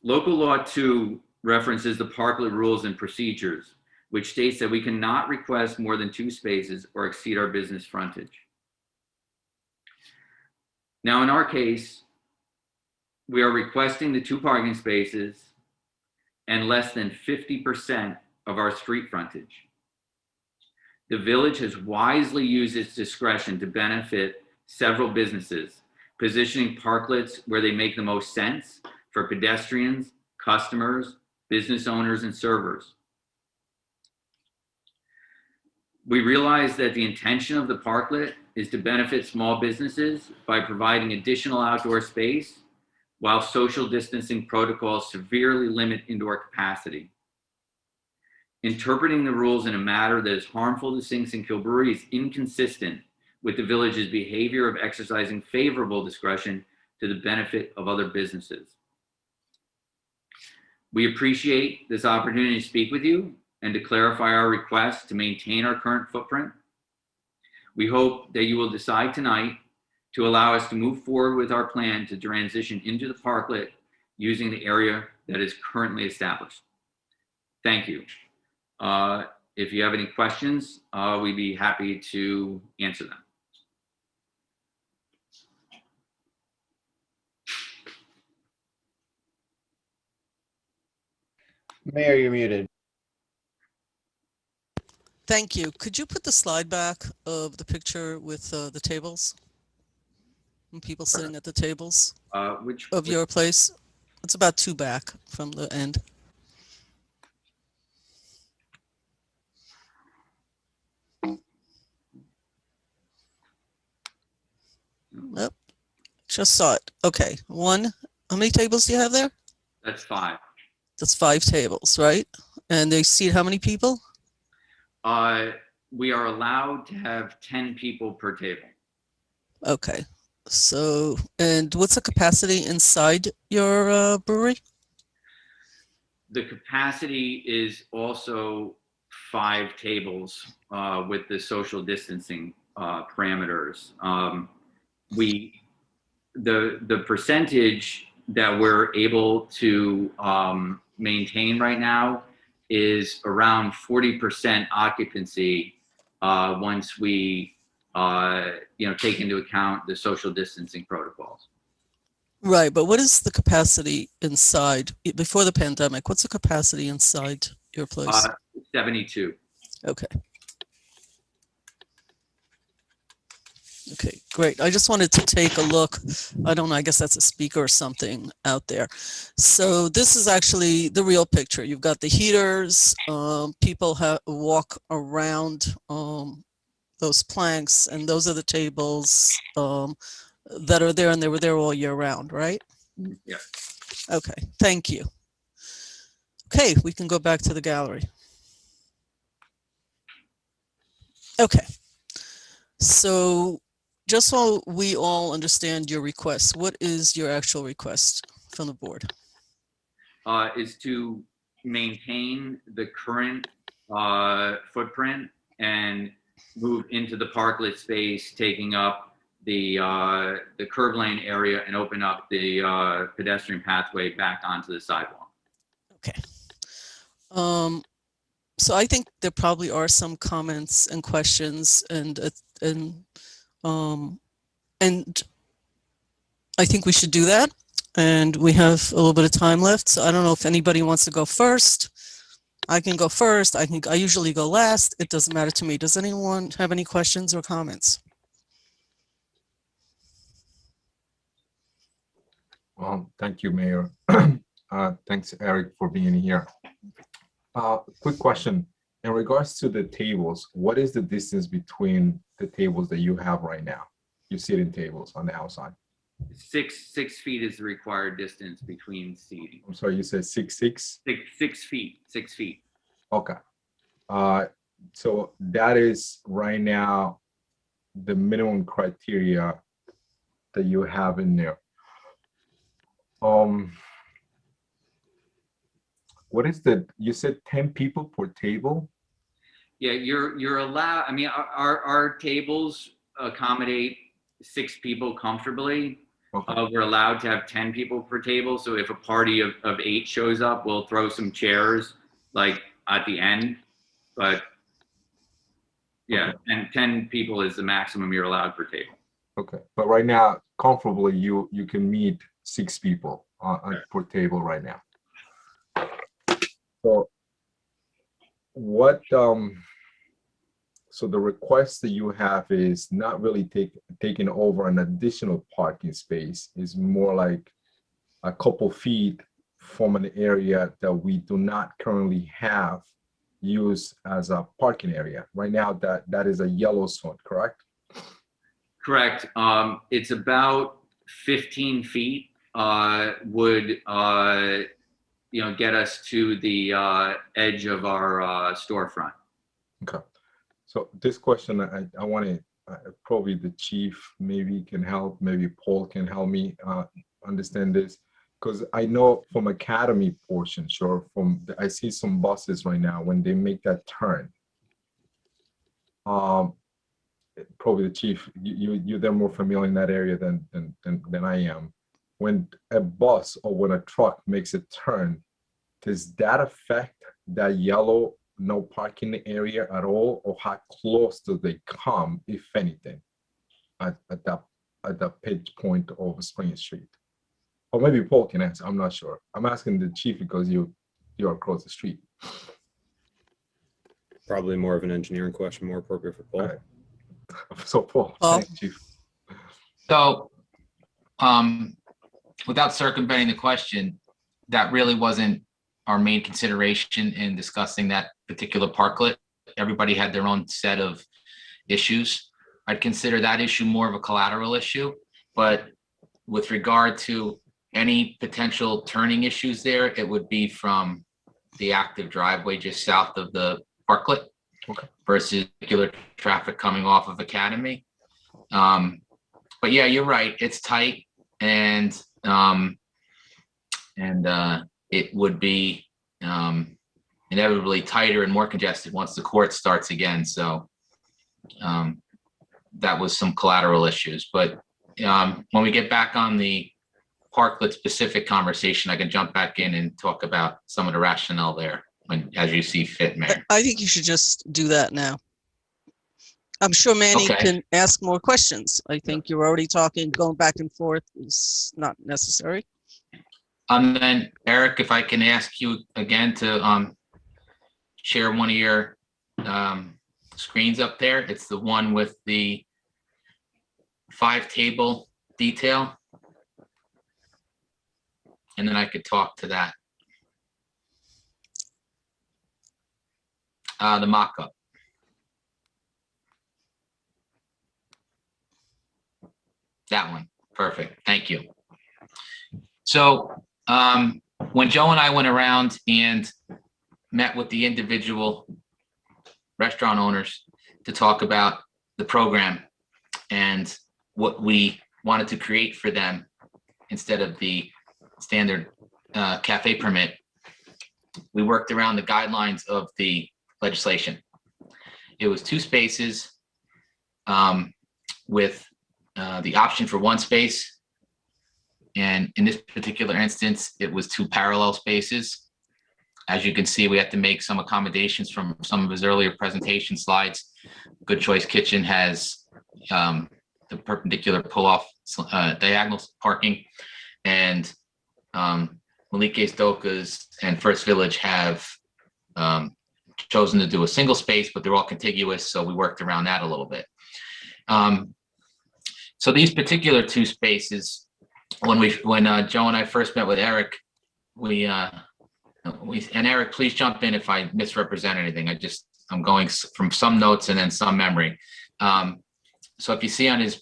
Local Law 2 references the Parklet rules and procedures, which states that we cannot request more than 2 spaces or exceed our business frontage. Now, in our case, we are requesting the 2 parking spaces and less than 50% of our street frontage. The village has wisely used its discretion to benefit several businesses, positioning parklets where they make the most sense for pedestrians, customers, business owners, and servers. We realize that the intention of the parklet is to benefit small businesses by providing additional outdoor space while social distancing protocols severely limit indoor capacity. Interpreting the rules in a manner that is harmful to Sinks and Kilbury is inconsistent with the village's behavior of exercising favorable discretion to the benefit of other businesses. We appreciate this opportunity to speak with you and to clarify our request to maintain our current footprint. We hope that you will decide tonight to allow us to move forward with our plan to transition into the parklet using the area that is currently established. Thank you. If you have any questions, we'd be happy to answer them. Mayor, you're muted. Thank you. Could you put the slide back of the picture with the tables? And people sitting at the tables Which of your place? It's about 2 back from the end. Yep. Just saw it. Okay. 1. How many tables do you have there? That's 5. That's 5 tables, right? And they seat how many people? We are allowed to have 10 people per table. Okay. So, and what's the capacity inside your brewery? The capacity is also 5 tables with the social distancing parameters. The percentage that we're able to maintain right now is around 40% occupancy once we take into account the social distancing protocols. Right, but what is the capacity inside before the pandemic? What's the capacity inside your place? 72. Okay. Okay, great. I just wanted to take a look. I don't know, I guess that's a speaker or something out there. So this is actually the real picture. You've got the heaters, people walk around those planks, and those are the tables that are there, and they were there all year round, right? Yeah. Okay, thank you. Okay, we can go back to the gallery. Okay, so just so we all understand your request, what is your actual request from the board? Is to maintain the current footprint and move into the parklet space, taking up the curb lane area and open up the pedestrian pathway back onto the sidewalk. Okay. So I think there probably are some comments and questions, and I think we should do that. And we have a little bit of time left, so I don't know if anybody wants to go first. I can go first. I usually go last. It doesn't matter to me. Does anyone have any questions or comments? Thank you, Mayor. Thanks, Eric, for being here. Quick question. In regards to the tables, what is the distance between the tables that you have right now? You sit-in tables on the outside. 6 feet is the required distance between seating. I'm sorry, you said 6'6"? 6 feet. 6 feet. Okay. So that is right now the minimum criteria that you have in there. What is you said 10 people per table? Yeah, you're allowed. I mean, our tables accommodate 6 people comfortably. Okay. We're allowed to have 10 people per table. So if a party of 8 shows up, we'll throw some chairs like at the end. But yeah, Okay. and 10 people is the maximum you're allowed per table. Okay, but right now, comfortably, you can meet 6 people per table right now. So what? So the request that you have is not really taking over an additional parking space. Is more like a couple feet from an area that we do not currently have used as a parking area. Right now, that is a yellow zone, correct? Correct. It's about 15 feet would get us to the edge of our storefront. Okay. So this question, I want to probably the chief maybe can help, maybe Paul can help me understand this, because I know from academy portion, sure, I see some buses right now when they make that turn. Probably the chief, you're more familiar in that area than I am. When a bus or when a truck makes a turn, does that affect that yellow no parking area at all, or how close do they come, if anything, at that pitch point of Spring Street? Or maybe Paul can answer. I'm not sure. I'm asking the chief because you're across the street. Probably more of an engineering question, more appropriate for Paul. All right. So Paul, thanks, chief. So, without circumventing the question, that really wasn't our main consideration in discussing that particular parklet. Everybody had their own set of issues. I'd consider that issue more of a collateral issue, but with regard to any potential turning issues there, it would be from the active driveway just south of the parklet. Okay. Versus regular traffic coming off of Academy. But yeah, you're right. It's tight, and it would be inevitably tighter and more congested once the court starts again. So that was some collateral issues. But when we get back on the parklet specific conversation, I can jump back in and talk about some of the rationale there, as you see fit, Mayor. I think you should just do that now. I'm sure Manny can ask more questions. I think you're already talking, going back and forth is not necessary. Then Eric, if I can ask you again to share one of your screens up there. It's the one with the 5-table detail. And then I could talk to that. The mock-up. That one. Perfect. Thank you. So when Joe and I went around and met with the individual restaurant owners to talk about the program and what we wanted to create for them instead of the standard cafe permit, we worked around the guidelines of the legislation. It was 2 spaces with the option for 1 space. And in this particular instance, it was 2 parallel spaces. As you can see, we had to make some accommodations from some of his earlier presentation slides. Good Choice Kitchen has the perpendicular pull-off diagonal parking, and Malike's Dokas and First Village have chosen to do a single space, but they're all contiguous, so we worked around that a little bit. So these particular 2 spaces when Joe and I first met with Eric, and Eric, please jump in if I misrepresent anything. I'm going from some notes and then some memory. So if you see on his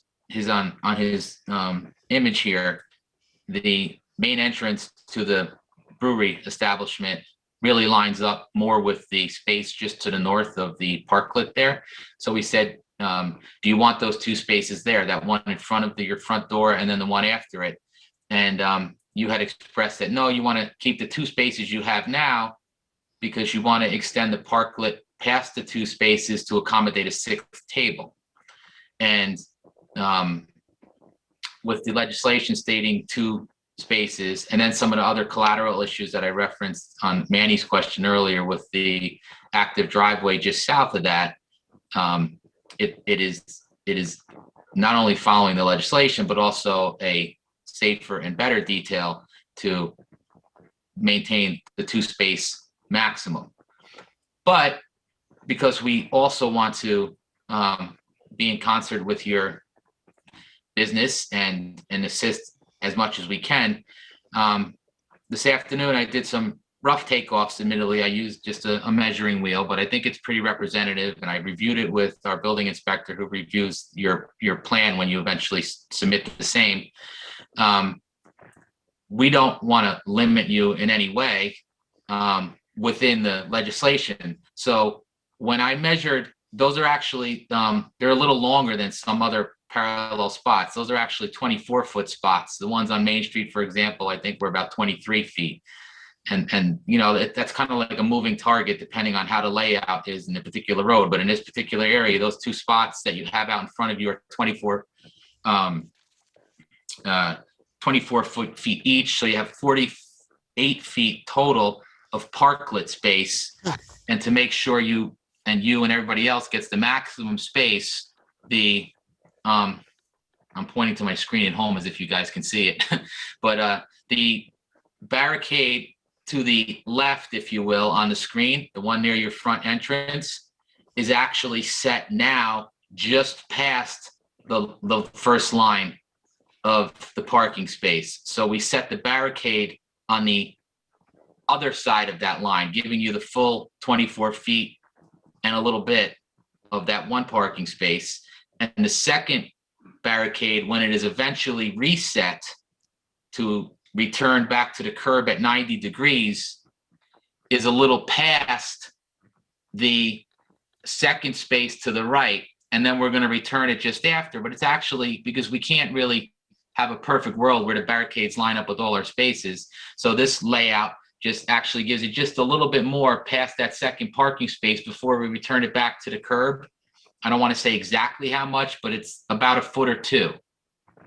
image here, the main entrance to the brewery establishment really lines up more with the space just to the north of the parklet there. So we said, do you want those two spaces there, that one in front of your front door and then the one after it? And you had expressed that, no, you want to keep the two spaces you have now because you want to extend the parklet past the two spaces to accommodate a sixth table. And with the legislation stating two spaces, and then some of the other collateral issues that I referenced on Manny's question earlier with the active driveway just south of that, it is not only following the legislation, but also a safer and better detail to maintain the two space maximum. But because we also want to be in concert with your business and assist as much as we can, this afternoon I did some rough takeoffs. Admittedly, I used just a measuring wheel, but I think it's pretty representative, and I reviewed it with our building inspector who reviews your plan when you eventually submit the same. We don't want to limit you in any way within the legislation. So when I measured, those are actually, they're a little longer than some other parallel spots. Those are actually 24-foot spots. The ones on Main Street, for example, I think were about 23 feet. And you know, that's kind of like a moving target depending on how the layout is in a particular road. But in this particular area, those two spots that you have out in front of you are 24 feet each. So you have 48 feet total of parklet space. And to make sure you and everybody else gets the maximum space, I'm pointing to my screen at home as if you guys can see it, but the barricade to the left, if you will, on the screen, the one near your front entrance, is actually set now just past the first line of the parking space. So we set the barricade on the other side of that line, giving you the full 24 feet and a little bit of that one parking space. And the second barricade, when it is eventually reset to return back to the curb at 90 degrees, is a little past the second space to the right. And then we're going to return it just after. But it's actually, because we can't really have a perfect world where the barricades line up with all our spaces. So this layout just actually gives it just a little bit more past that second parking space before we return it back to the curb. I don't want to say exactly how much, but it's about a foot or two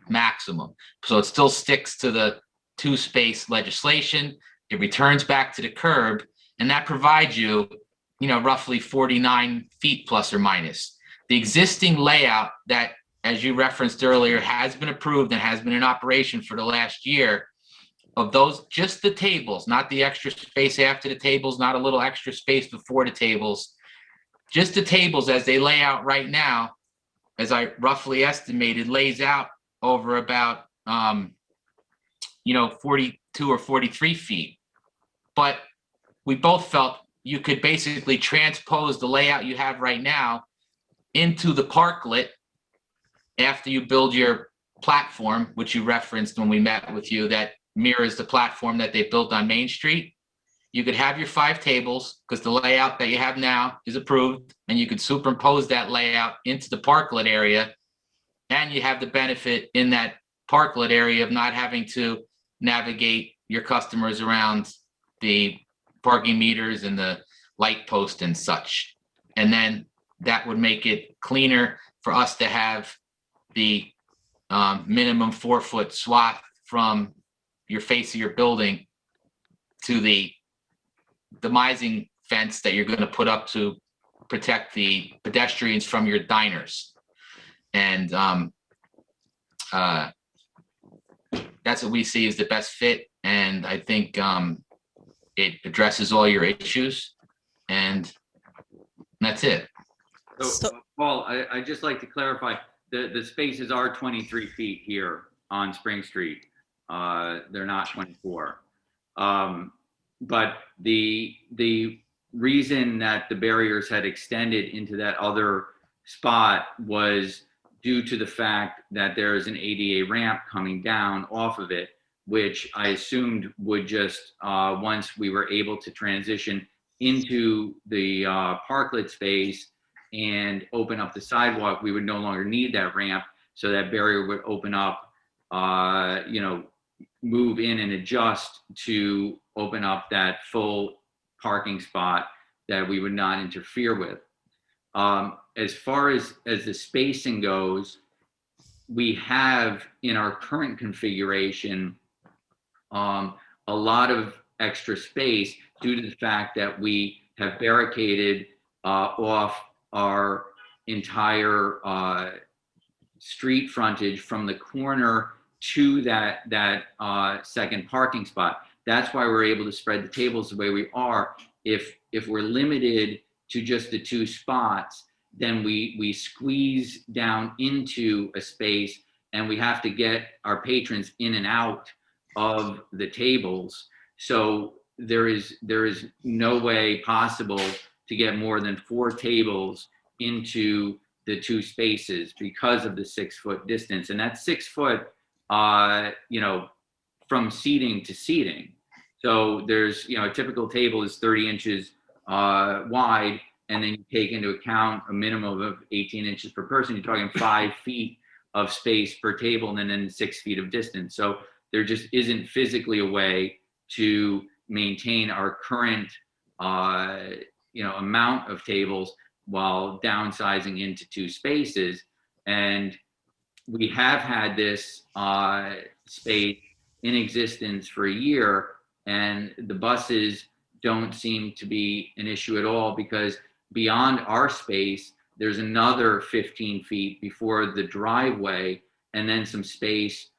maximum. So it still sticks to the two space legislation. It returns back to the curb, and that provides you, roughly 49 feet plus or minus. The existing layout that, as you referenced earlier, has been approved and has been in operation for the last year, of those, just the tables, not the extra space after the tables, not a little extra space before the tables, just the tables as they lay out right now, as I roughly estimated, lays out over about 42 or 43 feet. But we both felt you could basically transpose the layout you have right now into the parklet after you build your platform, which you referenced when we met with you, that mirrors the platform that they built on Main Street. You could have your 5 tables because the layout that you have now is approved, and you could superimpose that layout into the parklet area, and you have the benefit in that parklet area of not having to navigate your customers around the parking meters and the light post and such. And then that would make it cleaner for us to have the minimum 4-foot swath from your face of your building to the demising fence that you're going to put up to protect the pedestrians from your diners. And that's what we see as the best fit. And I think it addresses all your issues, and that's it. So Paul, I just like to clarify, the spaces are 23 feet here on Spring Street. They're not 24. But the reason that the barriers had extended into that other spot was due to the fact that there is an ADA ramp coming down off of it, which I assumed would just, once we were able to transition into the parklet space and open up the sidewalk, we would no longer need that ramp. So that barrier would open up, move in and adjust to open up that full parking spot that we would not interfere with. As far as the spacing goes, we have in our current configuration a lot of extra space due to the fact that we have barricaded off our entire street frontage from the corner to that second parking spot. That's why we're able to spread the tables the way we are. If we're limited to just the 2 spots, then we squeeze down into a space and we have to get our patrons in and out of the tables. So there is no way possible to get more than 4 tables into the 2 spaces because of the 6-foot distance. And that's 6 foot, from seating to seating. So there's, a typical table is 30 inches wide, and then you take into account a minimum of 18 inches per person. You're talking 5 feet of space per table and then 6 feet of distance. So there just isn't physically a way to maintain our current, amount of tables while downsizing into 2 spaces. And we have had this space in existence for a year, and the buses don't seem to be an issue at all, because beyond our space, there's another 15 feet before the driveway, and then some space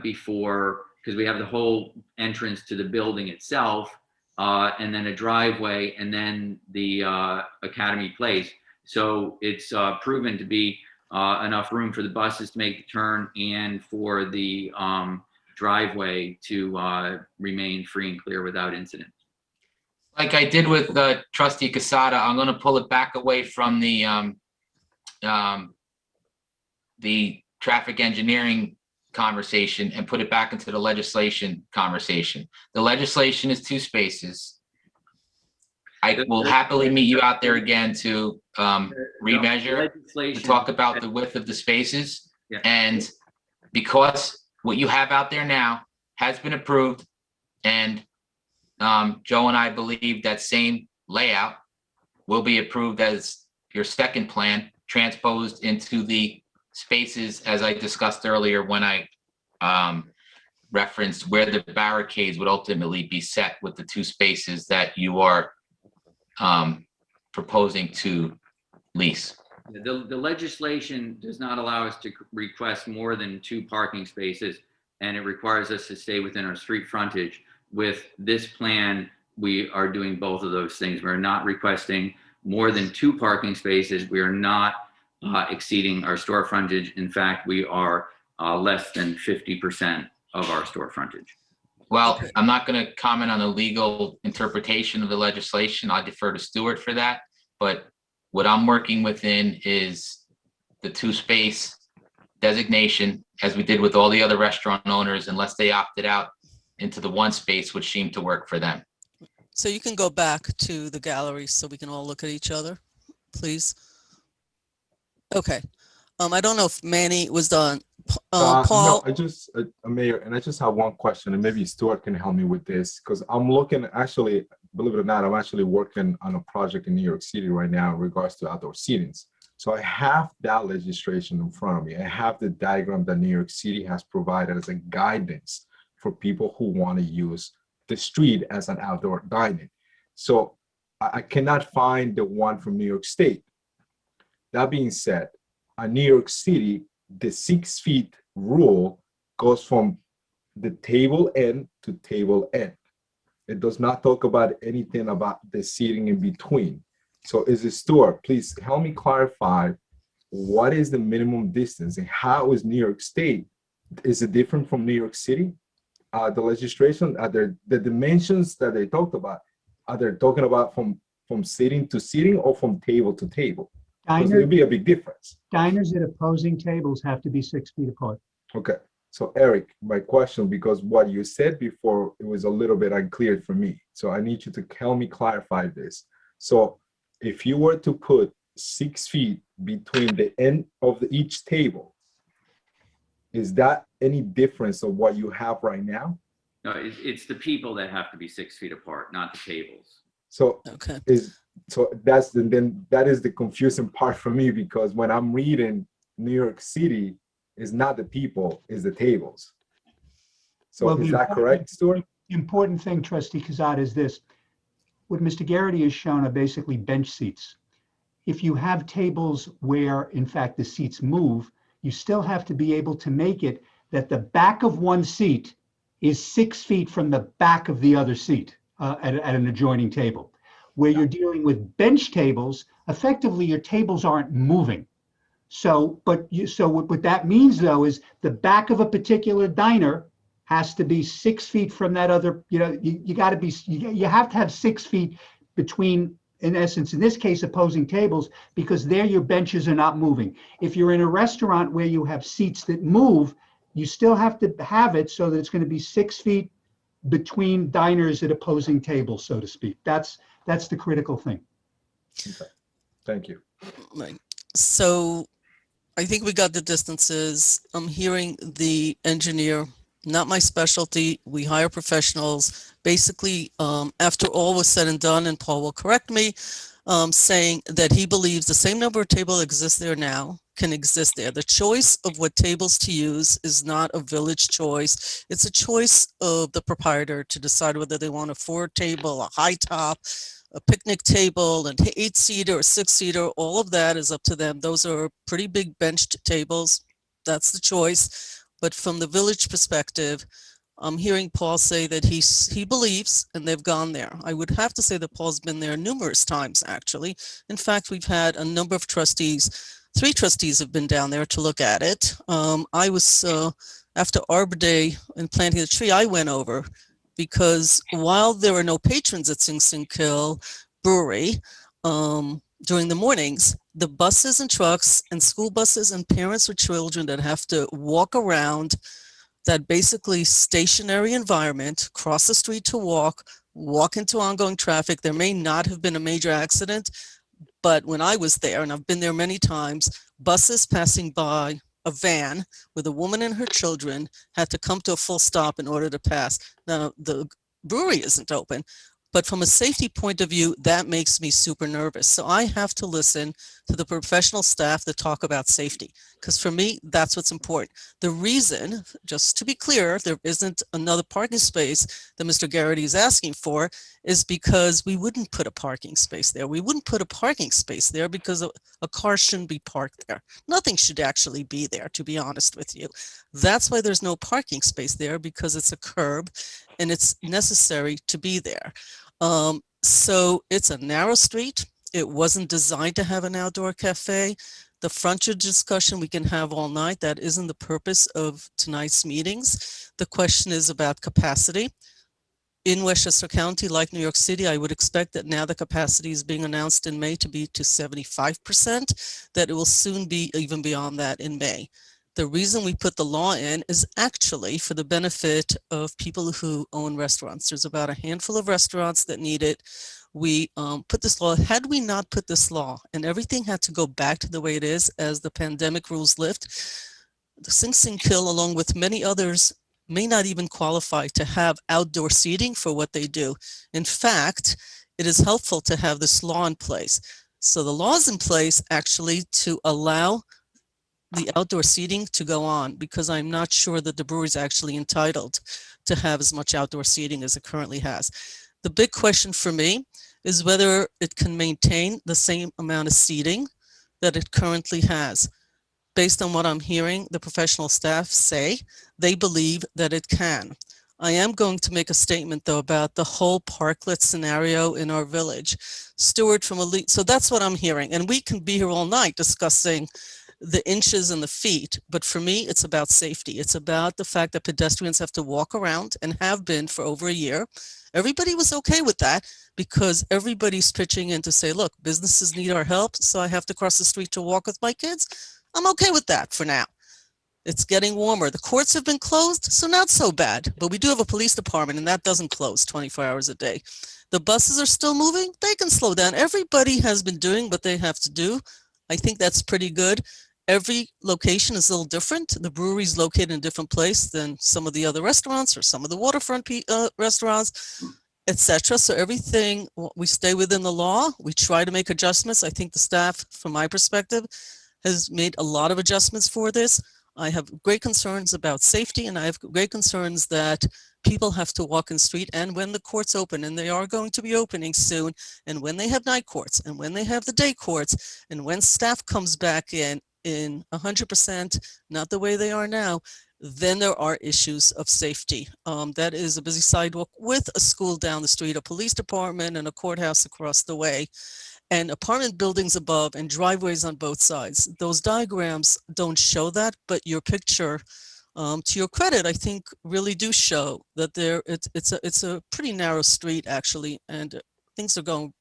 before, because we have the whole entrance to the building itself, and then a driveway, and then the Academy Place. So it's proven to be enough room for the buses to make the turn and for the driveway to remain free and clear without incident. Like I did with Trustee Casada, I'm going to pull it back away from the traffic engineering conversation and put it back into the legislation conversation. The legislation is 2 spaces. I will happily meet you out there again to remeasure, to talk about the width of the spaces. Yeah. And because what you have out there now has been approved, and Joe and I believe that same layout will be approved as your second plan, transposed into the spaces as I discussed earlier when I referenced where the barricades would ultimately be set with the 2 spaces that you are proposing to lease. The legislation does not allow us to request more than 2 parking spaces, and it requires us to stay within our street frontage. With this plan, we are doing both of those things. We're not requesting more than 2 parking spaces. We are not exceeding our store frontage. In fact, we are less than 50% of our store frontage. Well, I'm not going to comment on the legal interpretation of the legislation. I defer to Stuart for that. But what I'm working within is the 2 space designation, as we did with all the other restaurant owners, unless they opted out into the 1 space, which seemed to work for them. So you can go back to the gallery so we can all look at each other, please. Okay. I don't know if Manny was done. Paul? No, Mayor, and I just have one question, and maybe Stuart can help me with this, because I'm looking, actually, believe it or not, I'm actually working on a project in New York City right now in regards to outdoor seatings. So I have that legislation in front of me. I have the diagram that New York City has provided as a guidance for people who want to use the street as an outdoor dining. So I cannot find the one from New York State. That being said, in New York City, the 6 feet rule goes from the table end to table end. It does not talk about anything about the seating in between. So is it Stuart, please help me clarify what is the minimum distance and how is New York State is it different from New York City? The legislation, are there the dimensions that they talked about? Are they talking about from sitting to sitting or from table to table? Because there'd be a big difference. Diners at opposing tables have to be 6 feet apart. Okay. So Eric, my question, because what you said before, it was a little bit unclear for me. So I need you to help me clarify this. So if you were to put 6 feet between the end of each table, is that any difference of what you have right now? No, it's the people that have to be 6 feet apart, not the tables. So Okay. then that is the confusing part for me, because when I'm reading New York City, it's not the people, it's the tables. So Well, is that correct, Stuart? The important thing, Trustee Kazad, is this. What Mr. Garrity has shown are basically bench seats. If you have tables where, in fact, the seats move, you still have to be able to make it that the back of one seat is 6 feet from the back of the other seat at an adjoining table. Where you're dealing with bench tables, effectively your tables aren't moving. So what that means though is the back of a particular diner has to be 6 feet from that other, you have to have 6 feet between, in essence, in this case, opposing tables, because there your benches are not moving. If you're in a restaurant where you have seats that move, you still have to have it so that it's going to be 6 feet between diners at opposing tables, so to speak. That's the critical thing. Okay. Thank you. Right. So I think we got the distances. I'm hearing the engineer, not my specialty. We hire professionals. Basically, after all was said and done, and Paul will correct me, saying that he believes the same number of tables exist there now can exist there. The choice of what tables to use is not a village choice. It's a choice of the proprietor to decide whether they want a 4-table, a high top, a picnic table, an 8-seater or 6-seater. All of that is up to them. Those are pretty big benched tables. That's the choice. But from the village perspective, I'm hearing Paul say that he believes, and they've gone there. I would have to say that Paul's been there numerous times, actually. In fact, we've had a number of trustees, 3 trustees have been down there to look at it. I was, after Arbor Day and planting the tree, I went over because while there were no patrons at Sing Sing Kill Brewery during the mornings, the buses and trucks and school buses and parents with children that have to walk around that basically stationary environment, cross the street to walk into ongoing traffic. There may not have been a major accident, but when I was there, and I've been there many times, buses passing by a van with a woman and her children had to come to a full stop in order to pass. Now, the brewery isn't open, but from a safety point of view, that makes me super nervous. So I have to listen to the professional staff that talk about safety, because for me, that's what's important. The reason, just to be clear, there isn't another parking space that Mr. Garrity is asking for is because we wouldn't put a parking space there. We wouldn't put a parking space there because a car shouldn't be parked there. Nothing should actually be there, to be honest with you. That's why there's no parking space there, because it's a curb and it's necessary to be there. So it's a narrow street. It wasn't designed to have an outdoor cafe. The frontage discussion we can have all night. That isn't the purpose of tonight's meetings. The question is about capacity. In Westchester County, like New York City, I would expect that now the capacity is being announced in May to be to 75%, that it will soon be even beyond that in May. The reason we put the law in is actually for the benefit of people who own restaurants. There's about a handful of restaurants that need it. We put this law. Had we not put this law and everything had to go back to the way it is as the pandemic rules lift, the Sing Sing Kill, along with many others, may not even qualify to have outdoor seating for what they do. In fact, it is helpful to have this law in place. So the law is in place actually to allow the outdoor seating to go on, because I'm not sure that the brewery is actually entitled to have as much outdoor seating as it currently has. The big question for me is whether it can maintain the same amount of seating that it currently has. Based on what I'm hearing, the professional staff say they believe that it can. I am going to make a statement, though, about the whole Parklet scenario in our village. Stuart from Elite, so that's what I'm hearing. And we can be here all night discussing the inches and the feet, but for me, it's about safety. It's about the fact that pedestrians have to walk around and have been for over a year. Everybody was okay with that because everybody's pitching in to say, look, businesses need our help, so I have to cross the street to walk with my kids. I'm okay with that for now. It's getting warmer. The courts have been closed, so not so bad. But we do have a police department, and that doesn't close 24 hours a day. The buses are still moving. They can slow down. Everybody has been doing what they have to do. I think that's pretty good. Every location is a little different. The brewery's located in a different place than some of the other restaurants or some of the waterfront restaurants, etc. So everything, we stay within the law. We try to make adjustments. I think the staff, from my perspective, has made a lot of adjustments for this. I have great concerns about safety, and I have great concerns that people have to walk in the street. And when the courts open, and they are going to be opening soon, and when they have night courts, and when they have the day courts, and when staff comes back in 100%, not the way they are now, then there are issues of safety. That is a busy sidewalk with a school down the street, a police department, and a courthouse across the way, and apartment buildings above and driveways on both sides. Those diagrams don't show that, but your picture, to your credit, I think really do show that it's a pretty narrow street actually, and things are going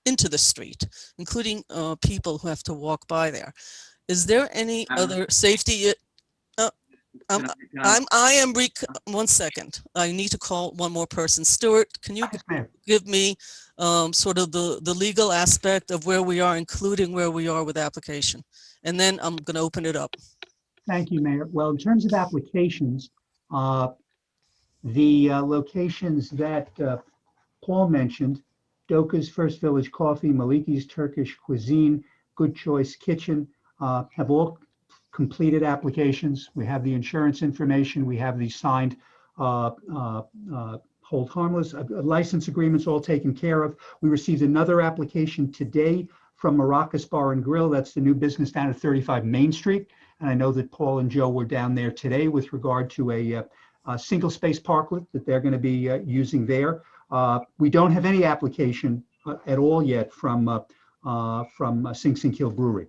into the street, including people who have to walk by there. Is there any other safety? One second. I need to call one more person. Stuart, can you give me sort of the legal aspect of where we are, including where we are with application? And then I'm going to open it up. Thank you, Mayor. Well, in terms of applications, the locations that Paul mentioned, Doka's First Village Coffee, Maliki's Turkish Cuisine, Good Choice Kitchen, have all completed applications. We have the insurance information. We have the signed hold harmless license agreements all taken care of. We received another application today from Maracas Bar and Grill. That's the new business down at 35 Main Street. And I know that Paul and Joe were down there today with regard to a single space parklet that they're going to be using there. We don't have any application at all yet from Sing Sing Kill Brewery.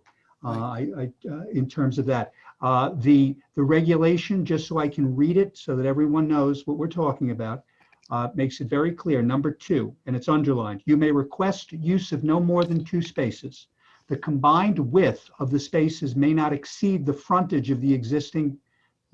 In terms of that, the regulation, just so I can read it so that everyone knows what we're talking about, makes it very clear. Number 2, and it's underlined, you may request use of no more than 2 spaces. The combined width of the spaces may not exceed the frontage of the existing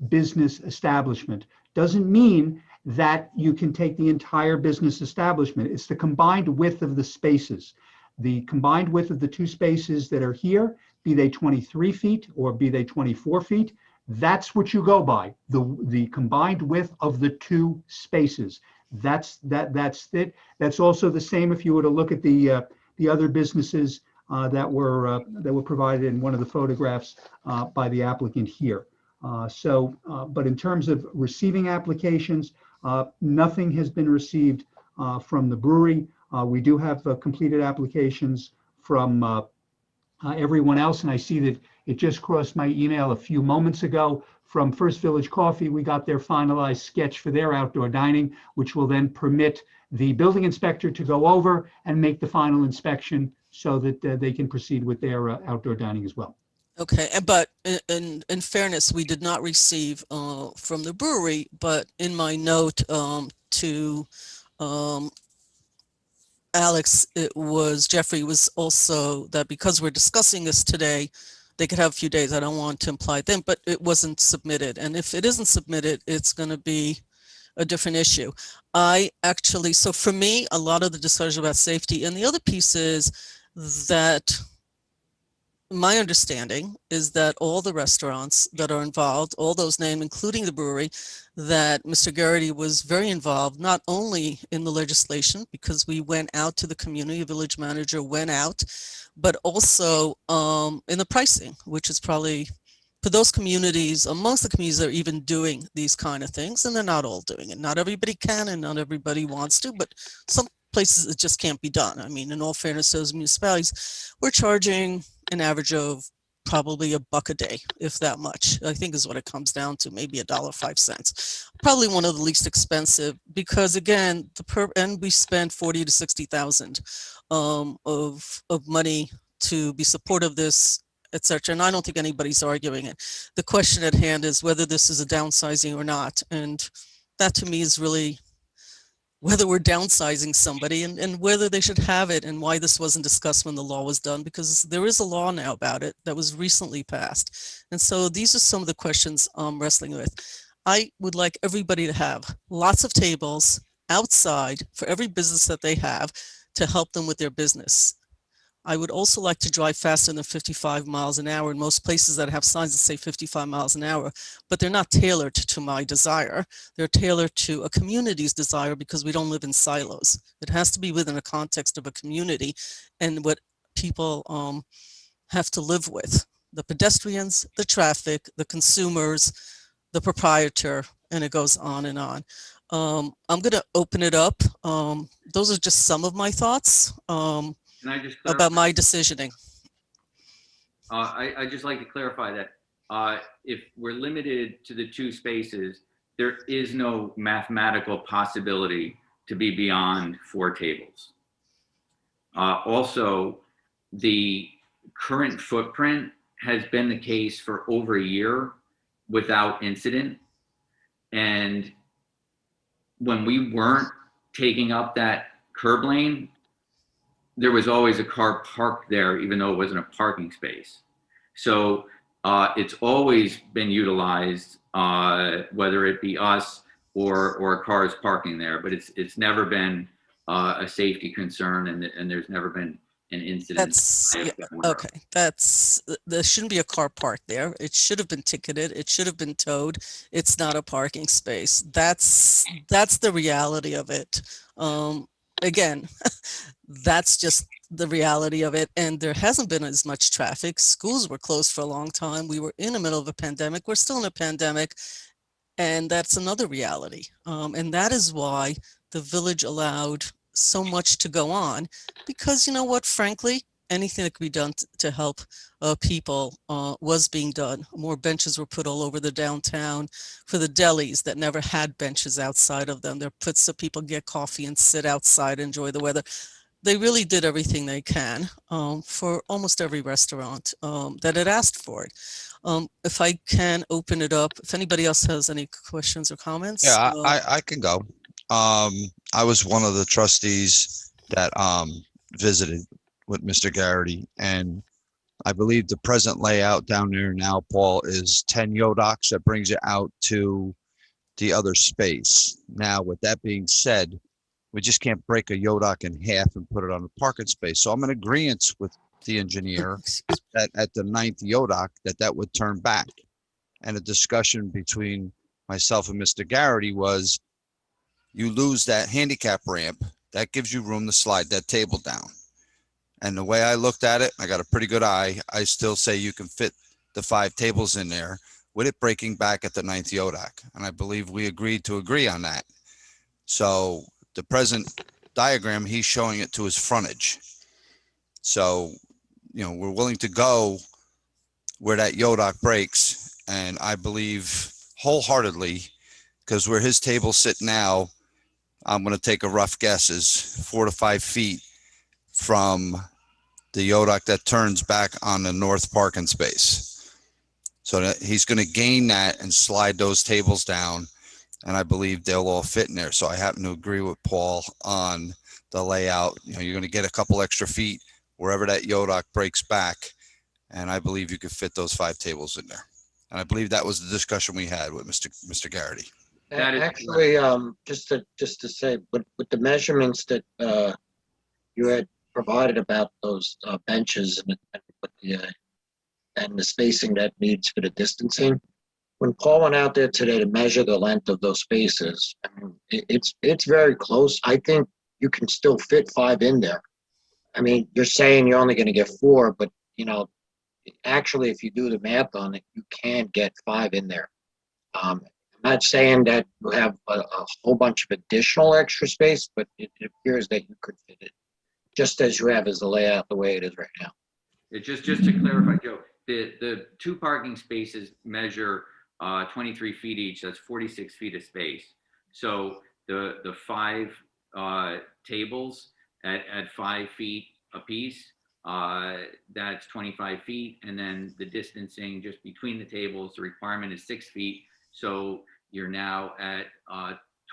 business establishment. Doesn't mean that you can take the entire business establishment. It's the combined width of the spaces. The combined width of the 2 spaces that are here, be they 23 feet or be they 24 feet, that's what you go by, the combined width of the 2 spaces. That's it. That's also the same if you were to look at the other businesses that were provided in one of the photographs by the applicant here. But in terms of receiving applications, nothing has been received from the brewery. We do have completed applications from everyone else, and I see that it just crossed my email a few moments ago from First Village Coffee. We got their finalized sketch for their outdoor dining, which will then permit the building inspector to go over and make the final inspection so that they can proceed with their outdoor dining as well. Okay, but in fairness, we did not receive from the brewery, but in my note to Alex, Jeffrey was also that because we're discussing this today, they could have a few days. I don't want to imply them, but it wasn't submitted. And if it isn't submitted, it's going to be a different issue. So for me, a lot of the discussion about safety, and the other piece is that my understanding is that all the restaurants that are involved, all those named, including the brewery, that Mr. Garrity was very involved, not only in the legislation, because we went out to the community, village manager went out, but also in the pricing, which is probably for those communities, amongst the communities that are even doing these kind of things, and they're not all doing it. Not everybody can and not everybody wants to, but some places it just can't be done. I mean, in all fairness, those municipalities, we're charging an average of probably $1 a day, if that much, I think is what it comes down to, maybe $1.05. Probably one of the least expensive because again, and we spend 40 to 60,000 of money to be supportive of this etc. And I don't think anybody's arguing it. The question at hand is whether this is a downsizing or not. And that to me is really whether we're downsizing somebody and whether they should have it and why this wasn't discussed when the law was done, because there is a law now about it that was recently passed. And so these are some of the questions I'm wrestling with. I would like everybody to have lots of tables outside for every business that they have to help them with their business. I would also like to drive faster than 55 miles an hour in most places that have signs that say 55 miles an hour, but they're not tailored to my desire. They're tailored to a community's desire because we don't live in silos. It has to be within a context of a community and what people have to live with. The pedestrians, the traffic, the consumers, the proprietor, and it goes on and on. I'm going to open it up. Those are just some of my thoughts. Can I just About my decisioning. I just like to clarify that if we're limited to the 2 spaces, there is no mathematical possibility to be beyond 4 tables. Also, the current footprint has been the case for over a year without incident. And when we weren't taking up that curb lane, there was always a car parked there, even though it wasn't a parking space. So it's always been utilized, whether it be us or cars parking there, but it's never been a safety concern, and there's never been an incident. That's okay. There shouldn't be a car parked there. It should have been ticketed. It should have been towed. It's not a parking space. That's the reality of it. Again, that's just the reality of it. And there hasn't been as much traffic. Schools were closed for a long time. We were in the middle of a pandemic. We're still in a pandemic. And that's another reality. And that is why the village allowed so much to go on, because you know what, frankly, anything that could be done to help people was being done. More benches were put all over the downtown for the delis that never had benches outside of them. They're put so people get coffee and sit outside, enjoy the weather. They really did everything they can for almost every restaurant that had asked for it. If I can open it up, if anybody else has any questions or comments. Yeah, I can go. I was one of the trustees that visited with Mr. Garrity, and I believe the present layout down there now, Paul, is 10 Yodocks that brings it out to the other space. Now, with that being said, we just can't break a Yodock in half and put it on a parking space. So I'm in agreement with the engineer that at the 9th Yodock that would turn back. And a discussion between myself and Mr. Garrity was, you lose that handicap ramp, that gives you room to slide that table down. And the way I looked at it, I got a pretty good eye. I still say you can fit the 5 tables in there with it breaking back at the 9th Yodock. And I believe we agreed to agree on that. So the present diagram, he's showing it to his frontage. So, you know, we're willing to go where that Yodock breaks. And I believe wholeheartedly, because where his tables sit now, I'm going to take a rough guess is 4 to 5 feet from the Yodock that turns back on the north parking space. So that he's going to gain that and slide those tables down. And I believe they'll all fit in there. So I happen to agree with Paul on the layout. You know, you're going to get a couple extra feet wherever that Yodock breaks back. And I believe you could fit those 5 tables in there. And I believe that was the discussion we had with Mr. Garrity. That is Actually, just to say, with the measurements that you had provided about those benches and the spacing that needs for the distancing, when Paul went out there today to measure the length of those spaces, I mean, it's very close. I think you can still fit 5 in there. I mean, you're saying you're only going to get 4, but you know, actually, if you do the math on it, you can get 5 in there. I'm not saying that you have a whole bunch of additional extra space, but it appears that you could fit it, just as you have as the layout the way it is right now. Just to clarify, Joe, the 2 parking spaces measure 23 feet each. That's 46 feet of space. So the 5 tables at 5 feet apiece that's 25 feet. And then the distancing just between the tables, the requirement is 6 feet. So you're now at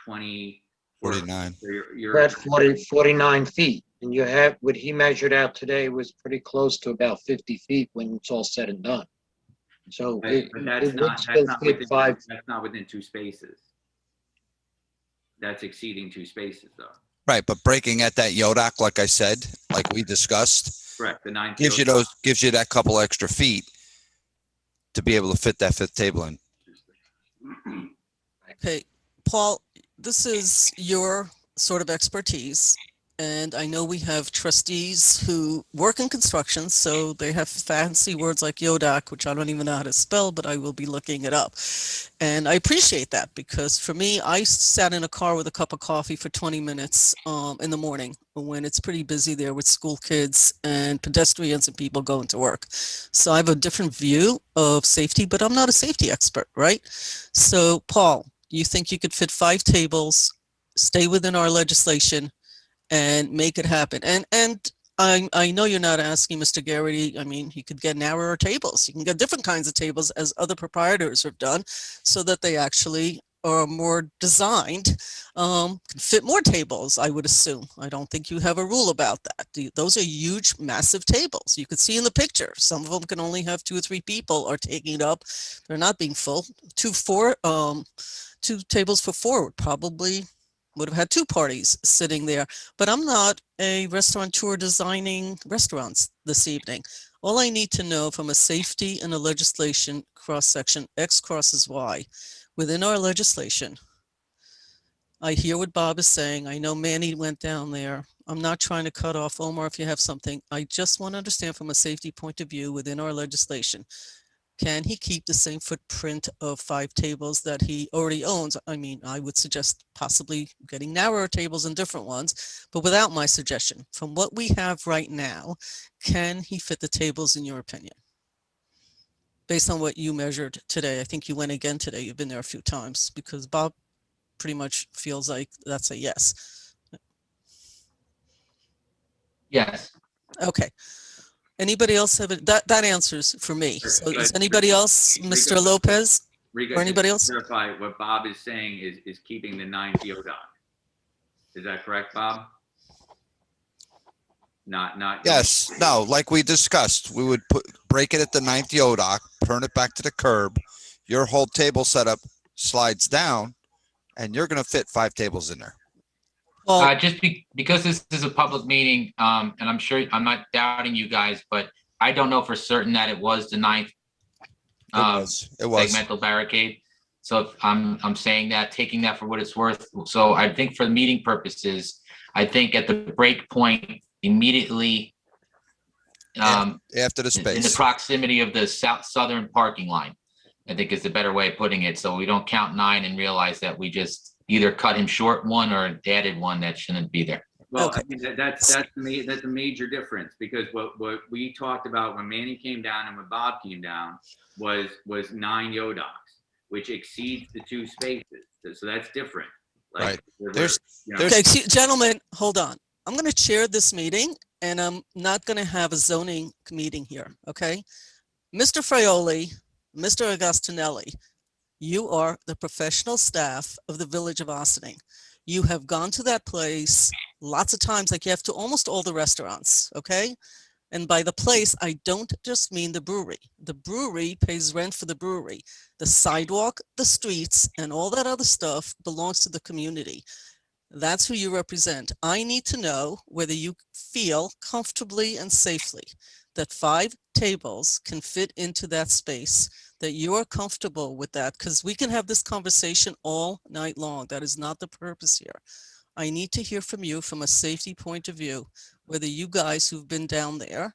20. 49. You're At 49 feet. And you have, what he measured out today was pretty close to about 50 feet when it's all said and done. So it would still fit five. That's not within 2 spaces. That's exceeding 2 spaces though. Right, but breaking at that Yodak, like I said, like we discussed, Correct. The 9 gives you that couple extra feet to be able to fit that 5th table in. Okay, Paul, this is your sort of expertise. And I know we have trustees who work in construction, so they have fancy words like Yodak, which I don't even know how to spell, but I will be looking it up. And I appreciate that because for me, I sat in a car with a cup of coffee for 20 minutes in the morning when it's pretty busy there with school kids and pedestrians and people going to work. So I have a different view of safety, but I'm not a safety expert, right? So Paul, you think you could fit 5 tables, stay within our legislation, and make it happen? And I know you're not asking Mr. Garrity. I mean, he could get narrower tables. You can get different kinds of tables as other proprietors have done so that they actually are more designed, can fit more tables, I would assume. I don't think you have a rule about that. Those are huge, massive tables. You could see in the picture, some of them can only have 2 or 3 people are taking it up. They're not being full. 2 tables for 4 would have had 2 parties sitting there, but I'm not a restaurateur designing restaurants this evening. All I need to know from a safety and a legislation cross-section, X crosses Y, within our legislation, I hear what Bob is saying. I know Manny went down there. I'm not trying to cut off Omar if you have something. I just want to understand from a safety point of view within our legislation. Can he keep the same footprint of 5 tables that he already owns? I mean, I would suggest possibly getting narrower tables and different ones, but without my suggestion. From what we have right now, can he fit the tables in your opinion? Based on what you measured today, I think you went again today. You've been there a few times because Bob pretty much feels like that's a yes. Yes. Okay. Anybody else have it? That answers for me. So is anybody else, Mr. Lopez, or anybody else? Clarify what Bob is saying is keeping the 9th Yodak. Is that correct, Bob? Not. Yes, no, like we discussed, we would break it at the 9th Yodak, turn it back to the curb. Your whole table setup slides down, and you're going to fit 5 tables in there. Well, because this is a public meeting, and I'm sure I'm not doubting you guys, but I don't know for certain that it was the 9th It was. segmental barricade. So if I'm saying that, taking that for what it's worth. So I think for the meeting purposes, I think at the break point immediately after the space, in the proximity of the southern parking line, I think is the better way of putting it. So we don't count 9 and realize that we just either cut him short 1 or added 1 that shouldn't be there. Well, okay. I mean, that's a major difference because what we talked about when Manny came down and when Bob came down was 9 Yodaks, which exceeds the 2 spaces. So that's different. Like, right. Okay, gentlemen, hold on. I'm going to chair this meeting and I'm not going to have a zoning meeting here. Okay. Mr. Fraioli, Mr. Agostinelli, you are the professional staff of the Village of Ossining. You have gone to that place lots of times, like you have to almost all the restaurants, okay? And by the place, I don't just mean the brewery. The brewery pays rent for the brewery. The sidewalk, the streets, and all that other stuff belongs to the community. That's who you represent. I need to know whether you feel comfortably and safely that 5 tables can fit into that space, that you are comfortable with that, because we can have this conversation all night long. That is not the purpose here. I need to hear from you from a safety point of view, whether you guys who've been down there,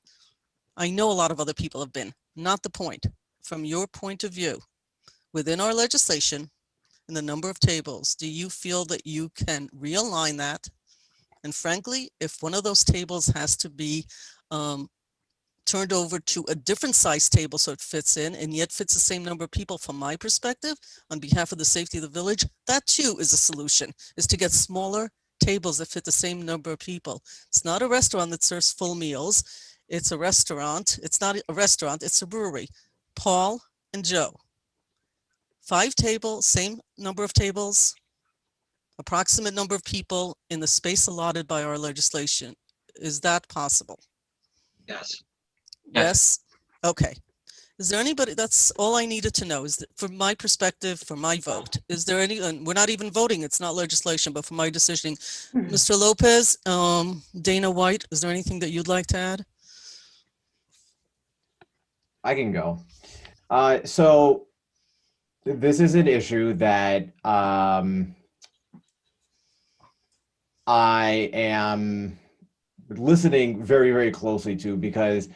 I know a lot of other people have been, not the point. From your point of view, within our legislation and the number of tables, do you feel that you can realign that? And frankly, if one of those tables has to be turned over to a different size table so it fits in and yet fits the same number of people, from my perspective, on behalf of the safety of the village, that too is a solution, is to get smaller tables that fit the same number of people. It's not a restaurant that serves full meals. It's a restaurant. It's not a restaurant, it's a brewery. Paul and Joe. 5 tables, same number of tables, approximate number of people in the space allotted by our legislation. Is that possible? Yes. Yes. Okay. Is there anybody, that's all I needed to know, is that from my perspective, for my vote, is there any, and we're not even voting, it's not legislation, but for my decision, Mr. Lopez, Dana White, is there anything that you'd like to add? I can go. So this is an issue that I am listening very, very closely to, because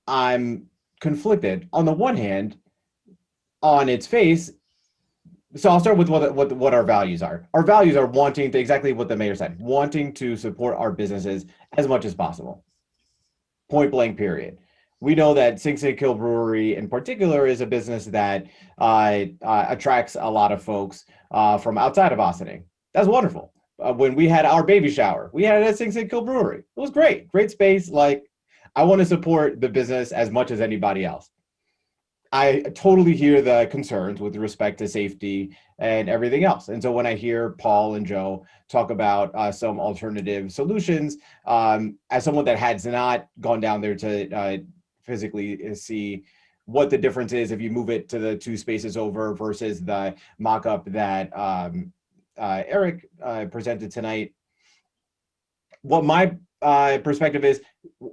I'm conflicted. On the one hand, on its face, so I'll start with what our values are. Our values are wanting to, exactly what the mayor said, wanting to support our businesses as much as possible. Point blank, period. We know that Sing Sing Kill Brewery in particular is a business that attracts a lot of folks from outside of Ossining. That's wonderful. When we had our baby shower, we had it at Sing Sing Kill Brewery. It was great, great space. Like, I want to support the business as much as anybody else. I totally hear the concerns with respect to safety and everything else. And so when I hear Paul and Joe talk about some alternative solutions, as someone that has not gone down there to physically see what the difference is if you move it to the 2 spaces over versus the mock-up that Eric presented tonight, what my perspective is,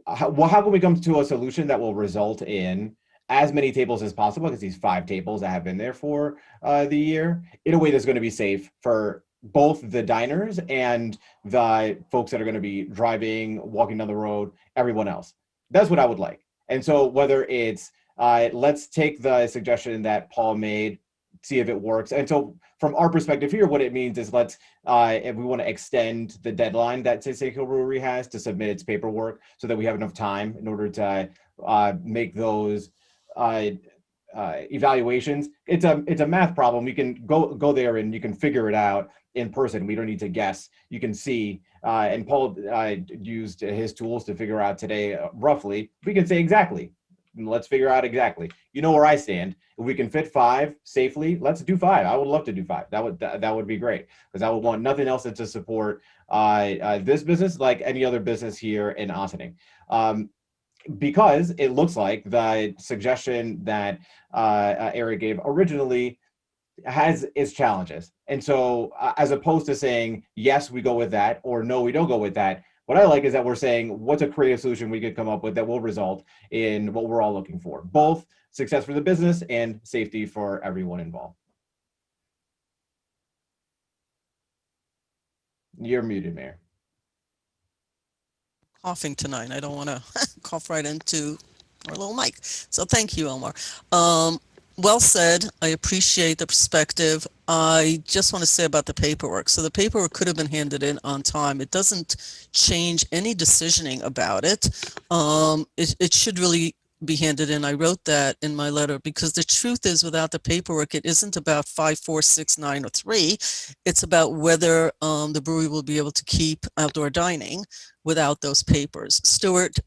how can we come to a solution that will result in as many tables as possible, because these 5 tables that have been there for the year, in a way that's going to be safe for both the diners and the folks that are going to be driving, walking down the road, everyone else. That's what I would like. And so whether it's, let's take the suggestion that Paul made, see if it works. And so from our perspective here, what it means is let's, if we want to extend the deadline that Sing Sing Kill Brewery has to submit its paperwork so that we have enough time in order to make those evaluations. It's a math problem. You can go there and you can figure it out in person. We don't need to guess. You can see, and Paul used his tools to figure out today roughly. We can say exactly. Let's figure out exactly. You know where I stand. If we can fit 5 safely, let's do 5. I would love to do 5. That would be great, because I would want nothing else than to support this business like any other business here in Ossining. Because it looks like the suggestion that Eric gave originally has its challenges. And so as opposed to saying, yes, we go with that, or no, we don't go with that, what I like is that we're saying, what's a creative solution we could come up with that will result in what we're all looking for, both success for the business and safety for everyone involved. You're muted, Mayor. Coughing tonight. I don't want to cough right into our little mic. So thank you, Omar. Well said. I appreciate the perspective. I just want to say about the paperwork. So the paperwork could have been handed in on time. It doesn't change any decisioning about it. It should really be handed in. I wrote that in my letter because the truth is, without the paperwork, it isn't about 5, 4, 6, 9, or 3. It's about whether the brewery will be able to keep outdoor dining without those papers. Stuart,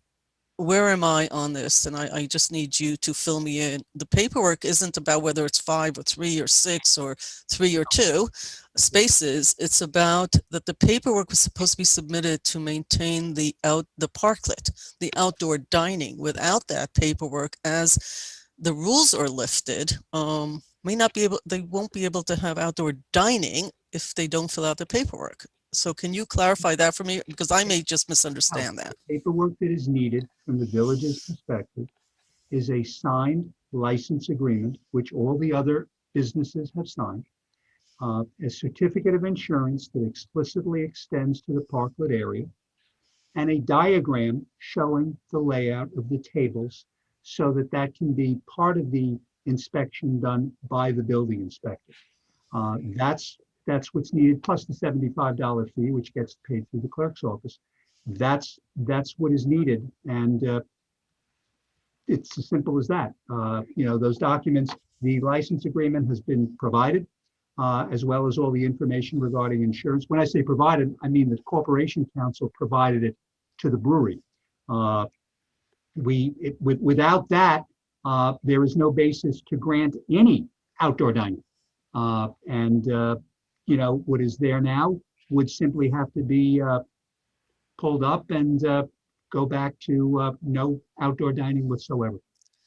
where am I on this? And I just need you to fill me in. The paperwork isn't about whether it's 5 or 3 or 6 or 3 or 2 spaces. It's about that the paperwork was supposed to be submitted to maintain the parklet, the outdoor dining. Without that paperwork, as the rules are lifted, they won't be able to have outdoor dining if they don't fill out the paperwork. So can you clarify that for me? Because I may just misunderstand that. The paperwork that is needed from the village's perspective is a signed license agreement, which all the other businesses have signed, a certificate of insurance that explicitly extends to the parklet area, and a diagram showing the layout of the tables so that that can be part of the inspection done by the building inspector. That's what's needed, plus the $75 fee, which gets paid through the clerk's office. That's what is needed, and it's as simple as that. Those documents, the license agreement has been provided, as well as all the information regarding insurance. When I say provided, I mean the Corporation Counsel provided it to the brewery. Without that, there is no basis to grant any outdoor dining. What is there now would simply have to be pulled up and go back to no outdoor dining whatsoever.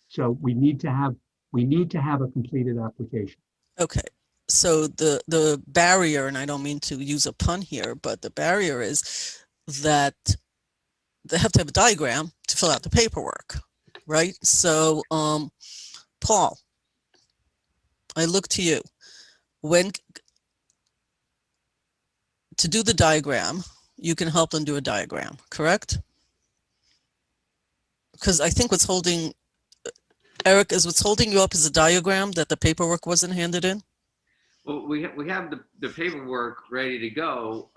So we need to have a completed application. Okay. So the barrier, and I don't mean to use a pun here, but the barrier is that they have to have a diagram to fill out the paperwork, right? So, Paul, I look to you. When to do the diagram, you can help them do a diagram, correct? Because I think what's holding, Eric, is what's holding you up is a diagram that the paperwork wasn't handed in? Well, we have the paperwork ready to go.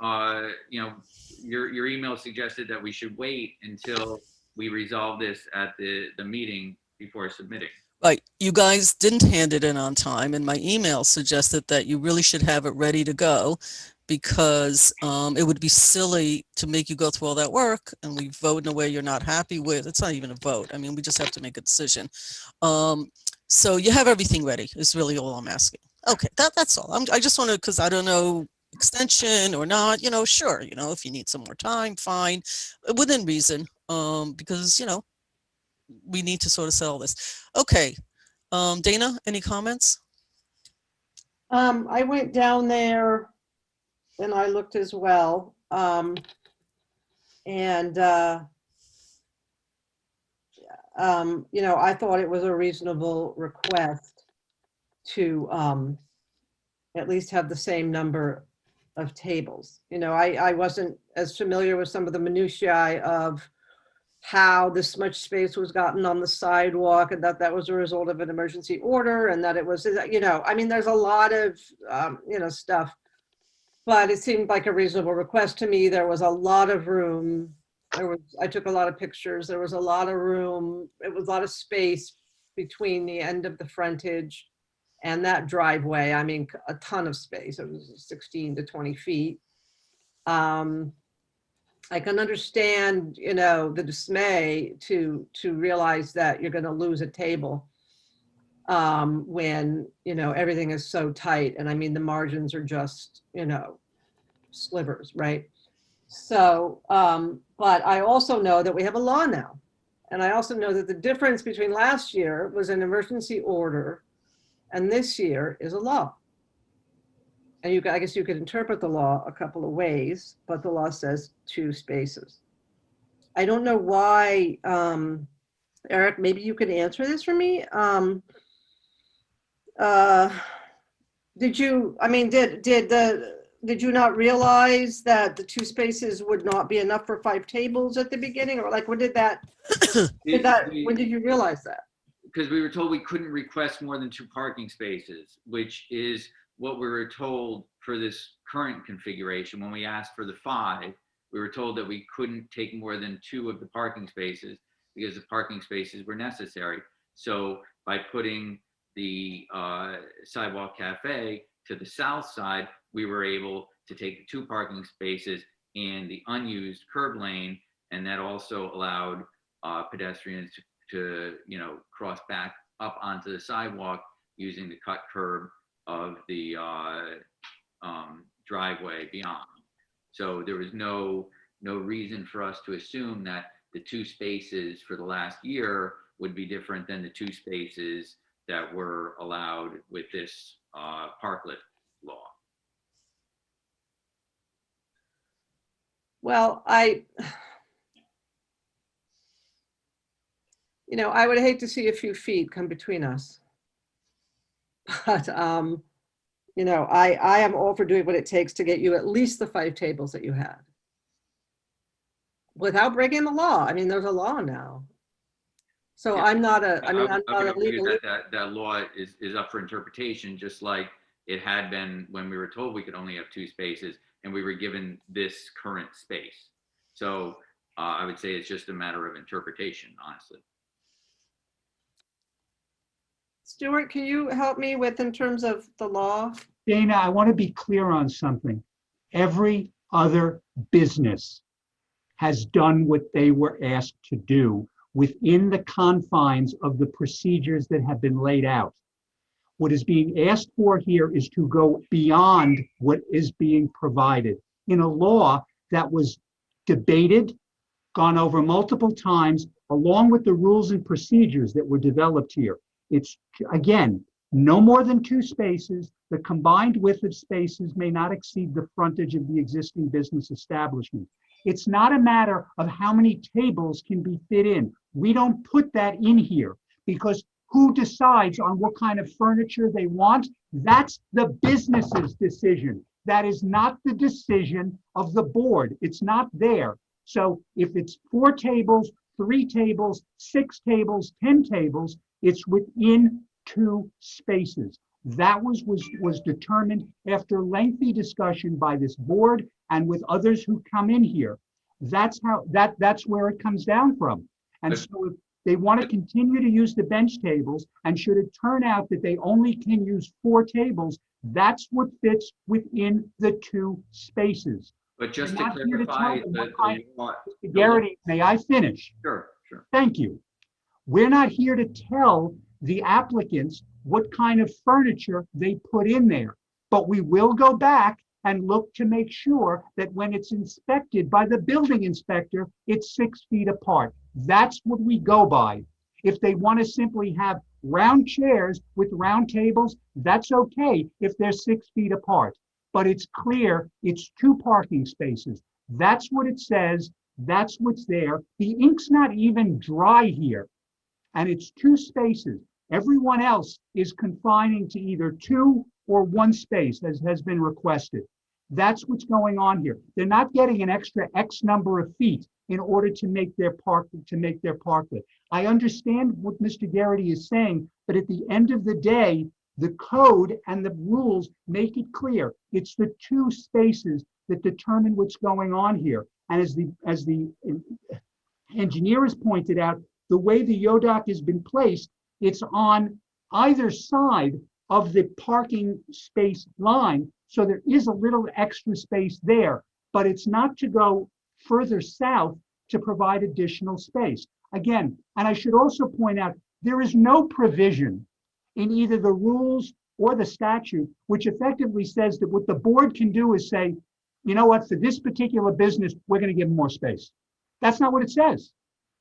Your email suggested that we should wait until we resolve this at the meeting before submitting. Right, you guys didn't hand it in on time, and my email suggested that you really should have it ready to go, because it would be silly to make you go through all that work and we vote in a way you're not happy with. It's not even a vote. I mean, we just have to make a decision. So you have everything ready is really all I'm asking. Okay, that's all. I just want to, because I don't know, extension or not, sure, if you need some more time, fine, within reason, because, we need to sort of settle this. Okay, Dana, any comments? I went down there and I looked as well. I thought it was a reasonable request to at least have the same number of tables. I wasn't as familiar with some of the minutiae of how this much space was gotten on the sidewalk, and that was a result of an emergency order, and that it was, there's a lot of, stuff, but it seemed like a reasonable request to me. There was a lot of room. I took a lot of pictures. There was a lot of room. It was a lot of space between the end of the frontage and that driveway. I mean, a ton of space. It was 16 to 20 feet. I can understand, the dismay to realize that you're going to lose a table when, everything is so tight. And I mean, the margins are just, slivers, right? So, but I also know that we have a law now. And I also know that the difference between last year was an emergency order and this year is a law. And I guess you could interpret the law a couple of ways, but the law says 2 spaces. I don't know why, Eric, maybe you could answer this for me. Did you not realize that the 2 spaces would not be enough for 5 tables at the beginning? Or like, when did you realize that? Because we were told we couldn't request more than 2 parking spaces, which is what we were told for this current configuration. When we asked for the 5, we were told that we couldn't take more than 2 of the parking spaces because the parking spaces were necessary. So by putting the sidewalk cafe to the south side, we were able to take the 2 parking spaces and the unused curb lane, and that also allowed pedestrians to cross back up onto the sidewalk using the cut curb of the driveway beyond. So there was no reason for us to assume that the 2 spaces for the last year would be different than the 2 spaces that were allowed with this Parklet law. Well, I would hate to see a few feet come between us. But, I am all for doing what it takes to get you at least the 5 tables that you had without breaking the law. I mean, there's a law now. So yeah. I'm not a legal. That law is up for interpretation, just like it had been when we were told we could only have 2 spaces and we were given this current space. So I would say it's just a matter of interpretation, honestly. Stuart, can you help me with in terms of the law? Dana, I want to be clear on something. Every other business has done what they were asked to do within the confines of the procedures that have been laid out. What is being asked for here is to go beyond what is being provided in a law that was debated, gone over multiple times, along with the rules and procedures that were developed here. It's, again, no more than 2 spaces. The combined width of spaces may not exceed the frontage of the existing business establishment. It's not a matter of how many tables can be fit in. We don't put that in here because who decides on what kind of furniture they want? That's the business's decision. That is not the decision of the board. It's not there. So if it's 4 tables, 3 tables, 6 tables, 10 tables, it's within 2 spaces. That was determined after lengthy discussion by this board and with others who come in here. That's where it comes down from. And so if they want to continue to use the bench tables, and should it turn out that they only can use 4 tables, that's what fits within the 2 spaces. But just to clarify, Garrity, may I finish? Sure. Thank you. We're not here to tell the applicants what kind of furniture they put in there, but we will go back and look to make sure that when it's inspected by the building inspector, it's 6 feet apart. That's what we go by. If they want to simply have round chairs with round tables, that's okay if they're 6 feet apart. But it's clear it's 2 parking spaces. That's what it says. That's what's there. The ink's not even dry here. And it's 2 spaces. Everyone else is confining to either 2 or 1 space, as has been requested. That's what's going on here. They're not getting an extra X number of feet in order to make their parklet. I understand what Mr. Garrity is saying, but at the end of the day, the code and the rules make it clear. It's the 2 spaces that determine what's going on here. And as the engineer has pointed out, the way the YODOC has been placed, it's on either side of the parking space line. So there is a little extra space there, but it's not to go further south to provide additional space. Again, and I should also point out, there is no provision in either the rules or the statute, which effectively says that what the board can do is say, you know what, for this particular business, we're going to give them more space. That's not what it says.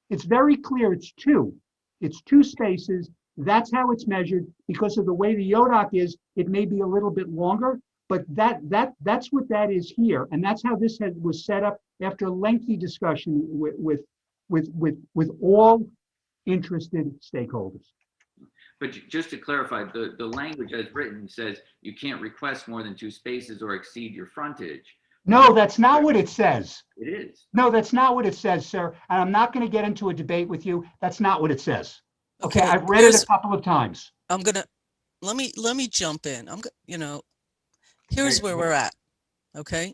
It's very clear. It's 2. It's 2 spaces. That's how it's measured. Because of the way the YODOC is, it may be a little bit longer, but that's what that is here. And that's how this was set up after lengthy discussion with all interested stakeholders. But just to clarify, the language as written says you can't request more than 2 spaces or exceed your frontage. No, that's not what it says. It is. No, that's not what it says, sir. And I'm not going to get into a debate with you. That's not what it says. Okay, I've read it a couple of times. Let me jump in. Here's where we're at. Okay,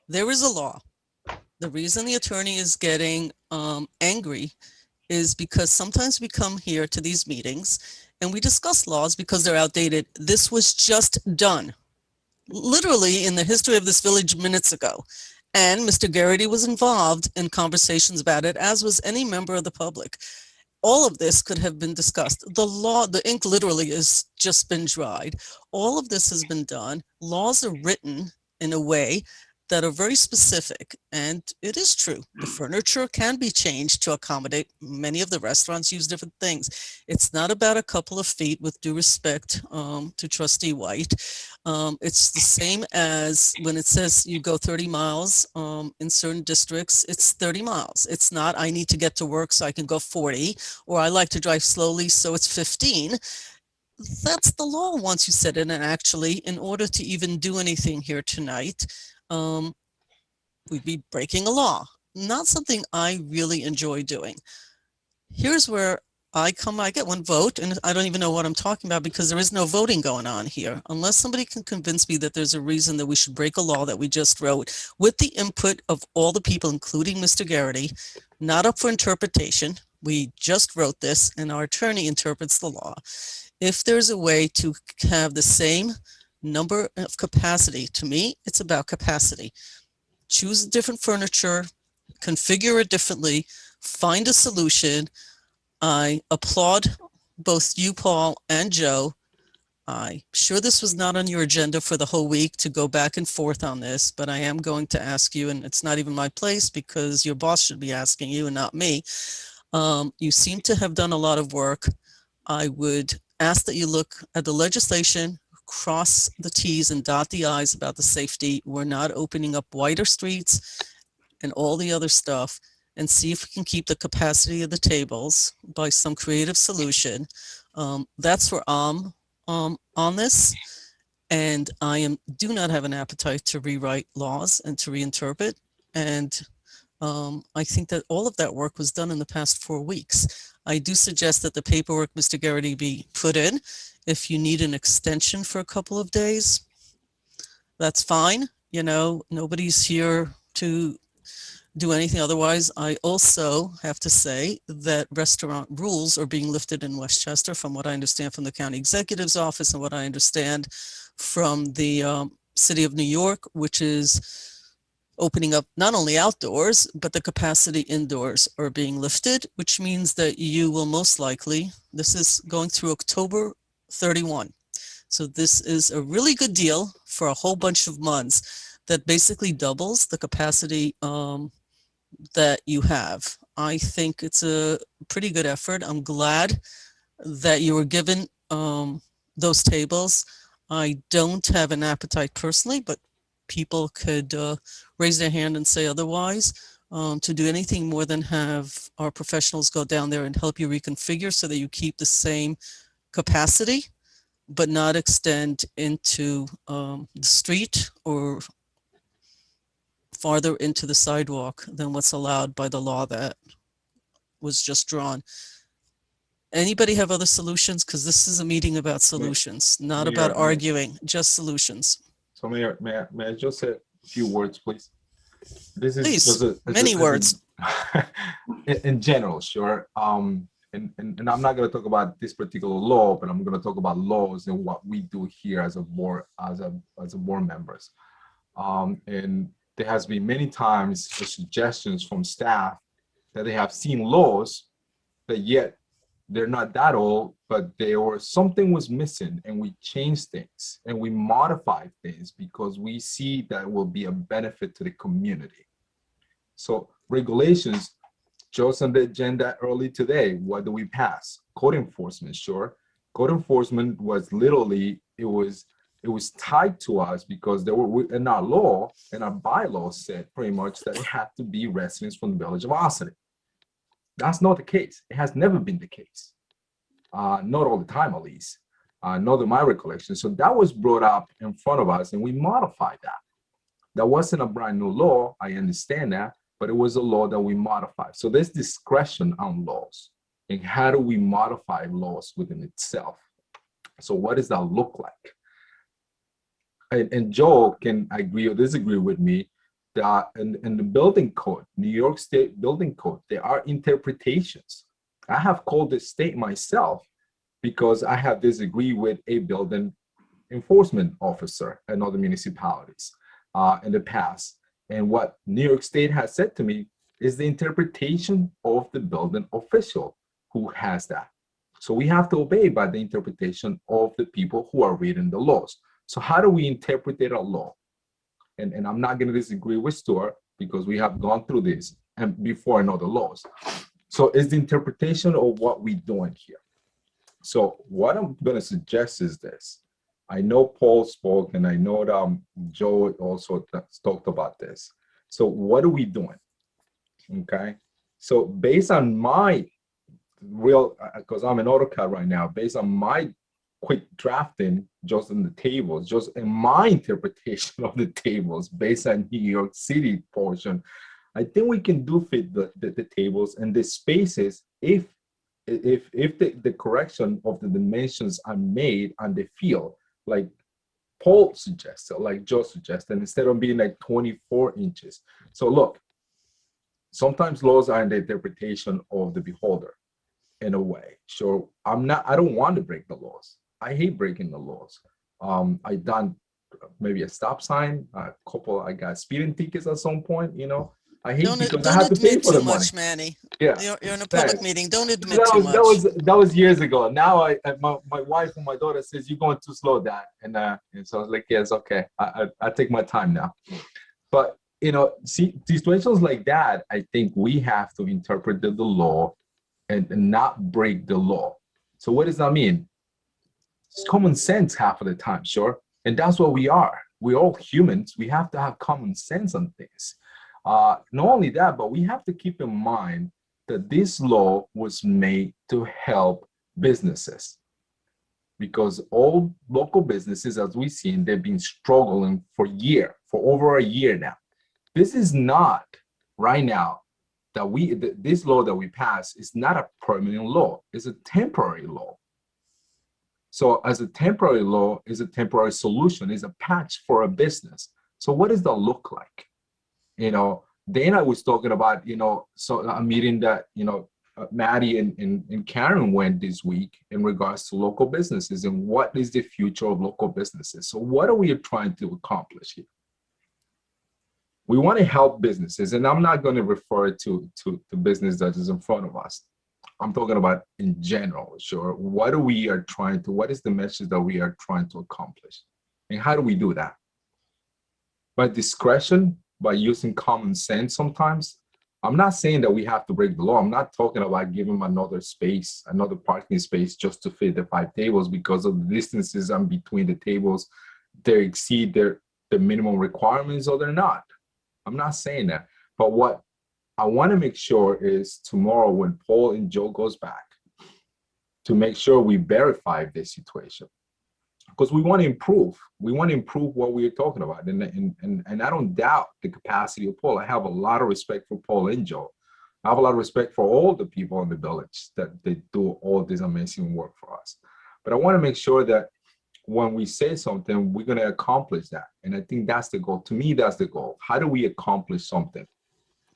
there is a law. The reason the attorney is getting angry is because sometimes we come here to these meetings and we discuss laws because they're outdated. This was just done, literally in the history of this village minutes ago. And Mr. Garrity was involved in conversations about it, as was any member of the public. All of this could have been discussed. The law, the ink literally has just been dried. All of this has been done. Laws are written in a way that are very specific. And it is true, the furniture can be changed to accommodate. Many of the restaurants use different things. It's not about a couple of feet, with due respect to Trustee White. It's the same as when it says you go 30 miles in certain districts, it's 30 miles. It's not, I need to get to work so I can go 40, or I like to drive slowly, so it's 15. That's the law once you set it. And actually, in order to even do anything here tonight, we'd be breaking a law. Not something I really enjoy doing. Here's where I get 1 vote, and I don't even know what I'm talking about because there is no voting going on here. Unless somebody can convince me that there's a reason that we should break a law that we just wrote with the input of all the people, including Mr. Garrity, not up for interpretation. We just wrote this and our attorney interprets the law. If there's a way to have the same number of capacity, to me, it's about capacity. Choose different furniture, configure it differently find a solution. I applaud both you, Paul, and Joe. I'm sure this was not on your agenda for the whole week to go back and forth on this, but I am going to ask you, and it's not even my place because your boss should be asking you and not me. You seem to have done a lot of work. I would ask that you look at the legislation, cross the T's and dot the I's about the safety. We're not opening up wider streets and all the other stuff, and see if we can keep the capacity of the tables by some creative solution. That's where I'm on this. And I do not have an appetite to rewrite laws and to reinterpret. And I think that all of that work was done in the past 4 weeks. I do suggest that the paperwork, Mr. Garrity, be put in. If you need an extension for a couple of days, that's fine. You know, nobody's here to do anything otherwise. I also have to say that restaurant rules are being lifted in Westchester, from what I understand from the county executive's office and what I understand from the city of New York, which is opening up not only outdoors, but the capacity indoors are being lifted, which means that you will most likely, this is going through October 31. So this is a really good deal for a whole bunch of months that basically doubles the capacity that you have. I think it's a pretty good effort. I'm glad that you were given those tables. I don't have an appetite personally, but people could raise their hand and say otherwise, to do anything more than have our professionals go down there and help you reconfigure so that you keep the same capacity, but not extend into the street or farther into the sidewalk than what's allowed by the law that was just drawn. Anybody have other solutions? Because this is a meeting about solutions, not about arguing, just solutions. So Mayor, may I just say a few words, please? This is Please, just many words. In general, sure. And I'm not going to talk about this particular law, but I'm going to talk about laws and what we do here as a board, as a board members. And there has been many times suggestions from staff that they have seen laws that yet they're not that old, but something was missing, and we changed things and we modified things because we see that will be a benefit to the community. So regulations, just on the agenda early today, what do we pass? Code enforcement, sure. Code enforcement was literally, it was tied to us because there were in our law, and our bylaws said pretty much that it had to be residents from the village of Austin. That's not the case. It has never been the case. Not all the time, at least. Not in my recollection. So that was brought up in front of us, and we modified that. That wasn't a brand new law. I understand that, but it was a law that we modified. So there's discretion on laws, and how do we modify laws within itself? So what does that look like? And Joe can agree or disagree with me that in the building code, New York State building code, there are interpretations. I have called this state myself because I have disagreed with a building enforcement officer in other municipalities in the past. And what New York State has said to me is the interpretation of the building official who has that. So we have to obey by the interpretation of the people who are reading the laws. So how do we interpret a law? And I'm not going to disagree with Stuart because we have gone through this and before in other laws. So it's the interpretation of what we're doing here. So what I'm going to suggest is this. I know Paul spoke, and I know that Joe also talked about this. So what are we doing? Okay. So based on my real, because I'm in AutoCAD right now, based on my quick drafting just in the tables, just in my interpretation of the tables based on New York City portion, I think we can do fit the tables and the spaces if the correction of the dimensions are made on the field, like Paul suggested, like Joe suggested, instead of being like 24 inches. So look, sometimes laws are in the interpretation of the beholder in a way. So I don't want to break the laws. I hate breaking the laws. I done maybe a stop sign, I got speeding tickets at some point, you know. I hate Don't because I don't have to pay admit for too the money. much, Manny. Yeah. You're in a public Right. meeting. Don't admit That too was, much. that was years ago. Now my wife and my daughter says you're going too slow, Dad, and so I was like, yes, okay, I take my time now. But see, situations like that, I think we have to interpret the law and not break the law. So what does that mean? It's common sense half of the time, sure, and that's what we are. We're all humans. We have to have common sense on things. Not only that, but we have to keep in mind that this law was made to help businesses, because all local businesses, as we've seen, they've been struggling for over a year now. This is not right now that this law that we pass is not a permanent law. It's a temporary law. So as a temporary law is a temporary solution, is a patch for a business. So what does that look like? Dana was talking about, so a meeting that, Maddie and Karen went this week in regards to local businesses and what is the future of local businesses. So what are we trying to accomplish here? We want to help businesses, and I'm not going to refer to the business that is in front of us. I'm talking about in general, sure. What is the message that we are trying to accomplish? And how do we do that? By discretion, by using common sense sometimes. I'm not saying that we have to break the law. I'm not talking about giving them another parking space just to fit the 5 tables because of the distances in between the tables. They exceed the minimum requirements or they're not. I'm not saying that. But what I want to make sure is tomorrow when Paul and Joe goes back to make sure we verify this situation. Because we want to improve. We want to improve what we're talking about. And I don't doubt the capacity of Paul. I have a lot of respect for Paul and Joe. I have a lot of respect for all the people in the village that they do all this amazing work for us. But I want to make sure that when we say something, we're going to accomplish that. And I think that's the goal. To me, that's the goal. How do we accomplish something?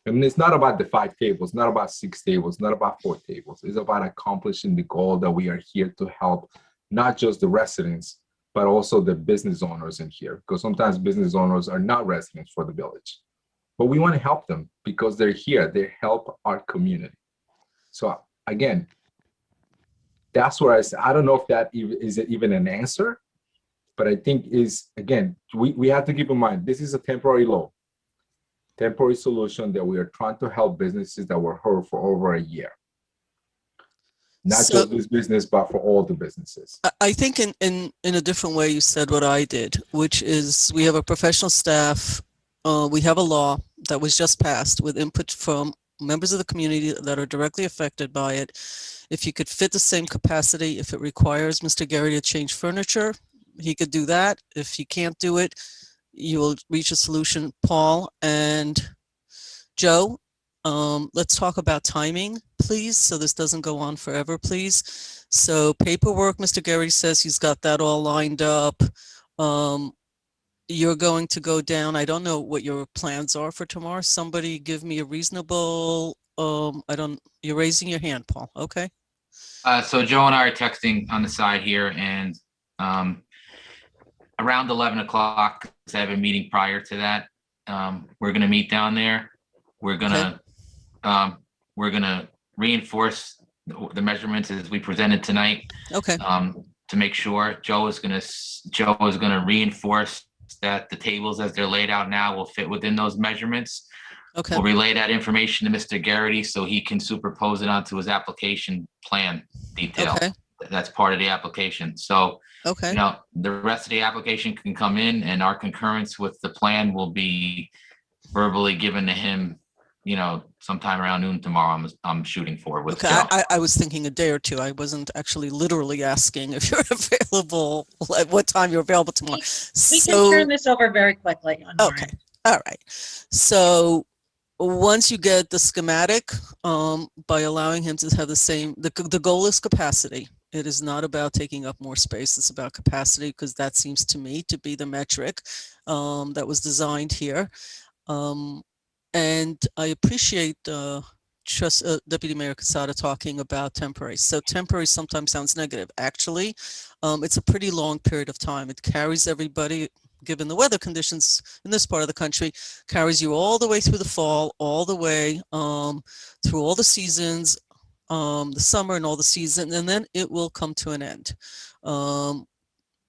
I mean, it's not about the 5 tables, not about 6 tables, not about 4 tables. It's about accomplishing the goal that we are here to help, not just the residents, but also the business owners in here. Because sometimes business owners are not residents for the village. But we want to help them because they're here. They help our community. So again, that's where I don't know if that is even an answer, but I think again, we have to keep in mind, this is a temporary law, temporary solution that we are trying to help businesses that were hurt for over a year. Not just this business, but for all the businesses. I think in a different way, you said what I did, which is we have a professional staff. We have a law that was just passed with input from members of the community that are directly affected by it. If you could fit the same capacity, if it requires Mr. Gary to change furniture, he could do that. If you can't do it, you will reach a solution. Paul and Joe, let's talk about timing, please, so this doesn't go on forever, please. So paperwork, Mr. Gary says he's got that all lined up. You're going to go down. I don't know what your plans are for tomorrow. Somebody give me a reasonable, you're raising your hand, Paul. Okay. So Joe and I are texting on the side here, and around 11 o'clock, because I have a meeting prior to that, we're going to meet down there. We're going to reinforce the measurements as we presented tonight. Okay. To make sure Joe is going to reinforce that the tables as they're laid out now will fit within those measurements. Okay. We'll relay that information to Mr. Garrity so he can superpose it onto his application plan detail. Okay. That's part of the application. So, okay. The rest of the application can come in, and our concurrence with the plan will be verbally given to him, sometime around noon tomorrow. I'm shooting for with Joe. I was thinking a day or two. I wasn't actually literally asking if you're available, at what time you're available tomorrow. We can turn this over very quickly. Okay. All right. So once you get the schematic, by allowing him to have the goal is capacity. It is not about taking up more space. It's about capacity, because that seems to me to be the metric that was designed here. And I appreciate Deputy Mayor Quesada talking about temporary. So temporary sometimes sounds negative. Actually, it's a pretty long period of time. It carries everybody. given the weather conditions in this part of the country, carries you all the way through the fall, all the way through all the seasons, the summer and all the season, and then it will come to an end.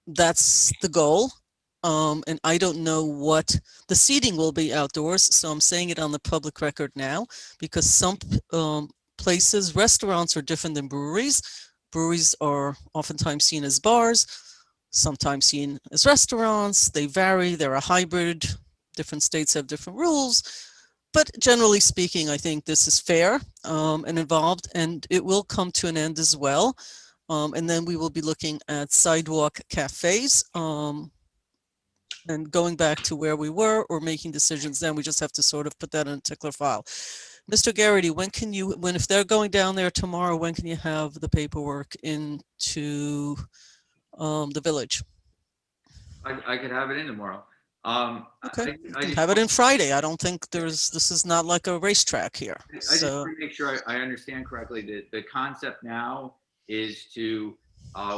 That's the goal. And I don't know what the seating will be outdoors, so I'm saying it on the public record now, because some places, restaurants are different than breweries. Breweries are oftentimes seen as bars, sometimes seen as restaurants. They vary, they're a hybrid. Different states have different rules. But generally speaking, I think this is fair and involved, and it will come to an end as well. And then we will be looking at sidewalk cafes and going back to where we were or making decisions then. We just have to sort of put that in a tickler file. Mr. Garrity, if they're going down there tomorrow, when can you have the paperwork into the village? I could have it in tomorrow. Okay, I you can have it in Friday. I don't think this is not like a racetrack here. I just want to make sure I understand correctly that the concept now is to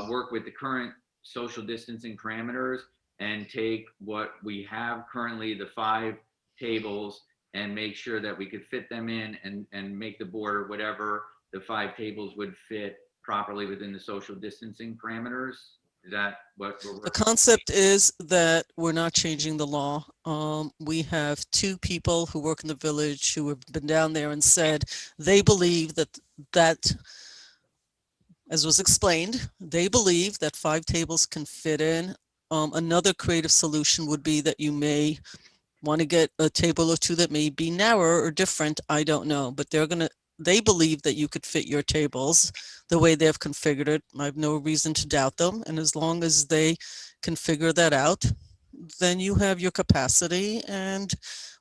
work with the current social distancing parameters and take what we have currently, the 5 tables, and make sure that we could fit them in and make the board or whatever the 5 tables would fit properly within the social distancing parameters. Is that what we're The concept is that we're not changing the law. We have 2 people who work in the village who have been down there and said they believe that, as was explained, they believe that 5 tables can fit in. Another creative solution would be that you may want to get a table or 2 that may be narrower or different. I don't know, but they believe that you could fit your tables the way they've configured it. I have no reason to doubt them. And as long as they can figure that out, then you have your capacity and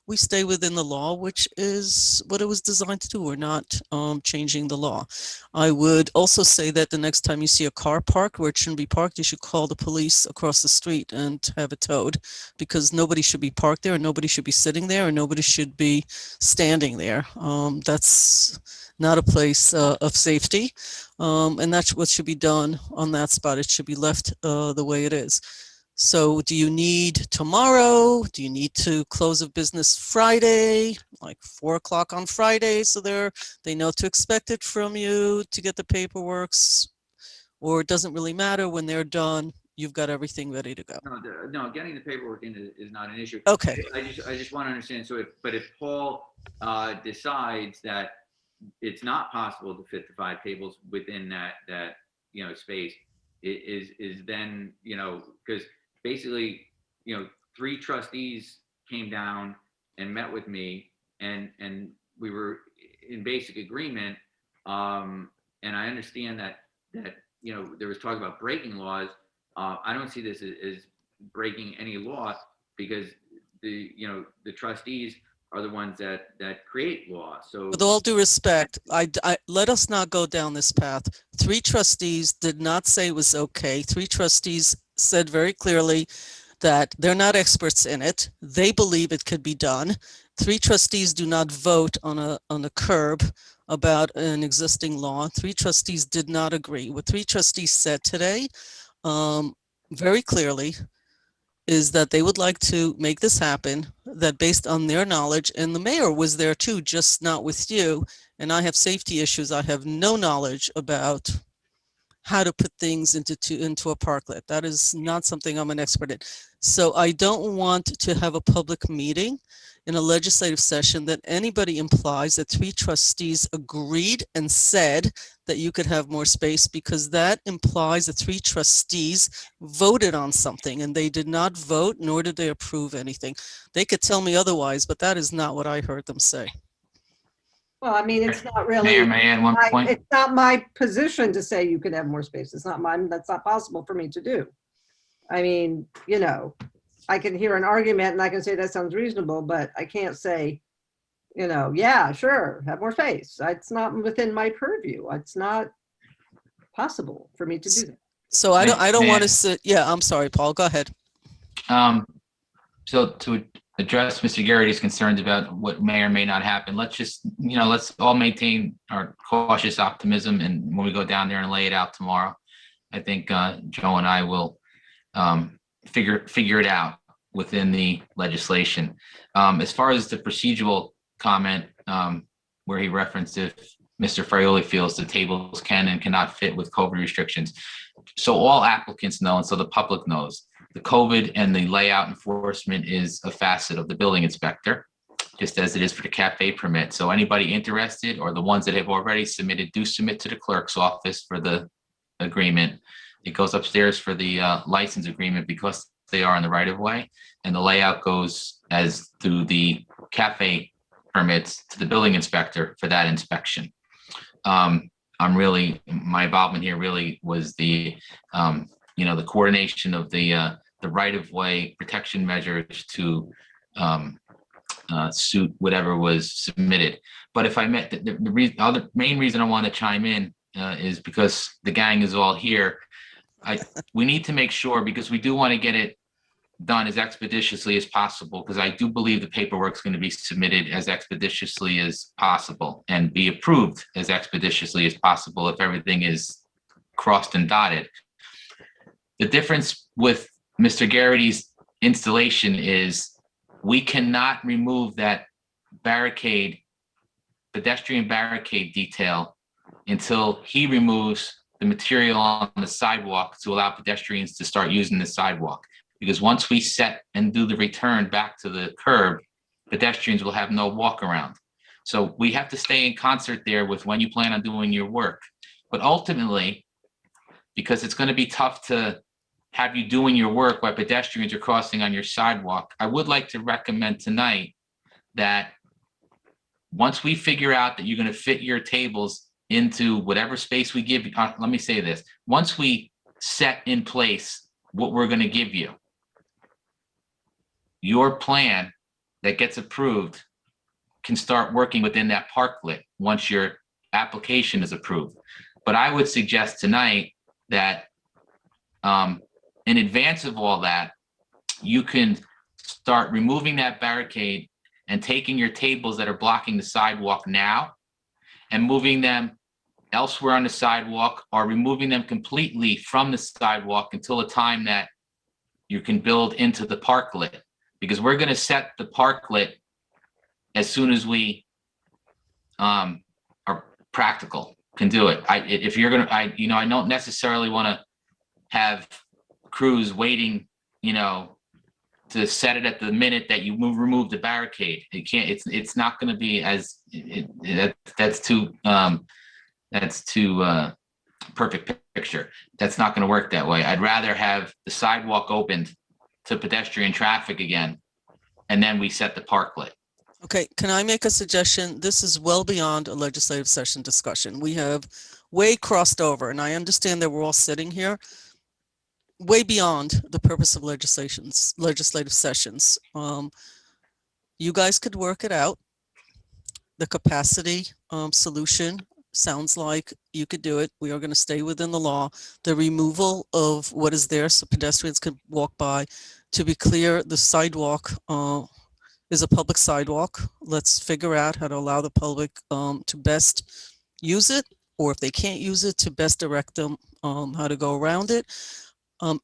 we stay within the law, which is what it was designed to do. We're not changing the law. I would also say that the next time you see a car parked where it shouldn't be parked, you should call the police across the street and have it towed, because nobody should be parked there and nobody should be sitting there and nobody should be standing there. That's not a place of safety. And that's what should be done on that spot. It should be left the way it is. So do you need tomorrow? Do you need to close of business Friday, like 4 o'clock on Friday, so they know to expect it from you to get the paperwork? Or it doesn't really matter, when they're done, you've got everything ready to go? No, getting the paperwork in is not an issue. Okay. I just want to understand. So if Paul decides that it's not possible to fit the 5 tables within that space, is then, because basically, 3 trustees came down and met with me, and we were in basic agreement. And I understand that there was talk about breaking laws. I don't see this as breaking any law, because the trustees are the ones that create law. So with all due respect, I let us not go down this path. 3 trustees did not say it was okay. 3 trustees said very clearly that they're not experts in it. They believe it could be done. 3 trustees do not vote on a curb about an existing law. 3 trustees did not agree. What 3 trustees said today, very clearly, is that they would like to make this happen, that based on their knowledge, and the mayor was there too, just not with you, and I have safety issues. I have no knowledge about how to put things into a parklet. That is not something I'm an expert in. So I don't want to have a public meeting in a legislative session that anybody implies that 3 trustees agreed and said that you could have more space, because that implies that 3 trustees voted on something, and they did not vote, nor did they approve anything. They could tell me otherwise, but that is not what I heard them say. Well, I mean, it's not really. Mayor, may I add one point? It's not my position to say you could have more space. It's not mine. That's not possible for me to do. I mean, I can hear an argument and I can say that sounds reasonable, but I can't say, yeah, sure, have more space. It's not within my purview. It's not possible for me to do that. So I don't want to sit. Yeah, I'm sorry, Paul, go ahead. So to address Mr. Garrity's concerns about what may or may not happen, let's just, let's all maintain our cautious optimism. And when we go down there and lay it out tomorrow, I think Joe and I will figure it out. within the legislation. As far as the procedural comment, where he referenced if Mr. Frioli feels the tables can and cannot fit with COVID restrictions. So all applicants know, and so the public knows, the COVID and the layout enforcement is a facet of the building inspector, just as it is for the cafe permit. So anybody interested, or the ones that have already submitted, do submit to the clerk's office for the agreement. It goes upstairs for the license agreement because they are in the right of way, and the layout goes as through the cafe permits to the building inspector for that inspection. My involvement here really was the the coordination of the right of way protection measures to suit whatever was submitted. But if I met the main reason I want to chime in is because the gang is all here. We need to make sure, because we do want to get it done as expeditiously as possible, because I do believe the paperwork is going to be submitted as expeditiously as possible and be approved as expeditiously as possible if everything is crossed and dotted. The difference with Mr. Garrity's installation is we cannot remove that barricade, pedestrian barricade detail, until he removes the material on the sidewalk to allow pedestrians to start using the sidewalk. Because once we set and do the return back to the curb, pedestrians will have no walk around. So we have to stay in concert there with when you plan on doing your work. But ultimately, because it's going to be tough to have you doing your work while pedestrians are crossing on your sidewalk, I would like to recommend tonight that once we figure out that you're going to fit your tables into whatever space we give you, let me say this, once we set in place what we're going to give you, your plan that gets approved can start working within that parklet once your application is approved. But I would suggest tonight that in advance of all that, you can start removing that barricade and taking your tables that are blocking the sidewalk now and moving them elsewhere on the sidewalk, or removing them completely from the sidewalk until the time that you can build into the parklet. Because we're going to set the parklet as soon as we are practical, can do it. If you're going to, I don't necessarily want to have crews waiting, to set it at the minute that you remove the barricade. It can't. It's not going to be as that's too perfect picture. That's not going to work that way. I'd rather have the sidewalk opened to pedestrian traffic again, and then we set the parklet. Okay, can I make a suggestion? This is well beyond a legislative session discussion. We have way crossed over, and I understand that we're all sitting here way beyond the purpose of legislative sessions. You guys could work it out. The capacity solution sounds like you could do it. We are going to stay within the law. The removal of what is there so pedestrians could walk by. To be clear, the sidewalk is a public sidewalk. Let's figure out how to allow the public to best use it, or if they can't use it, to best direct them how to go around it.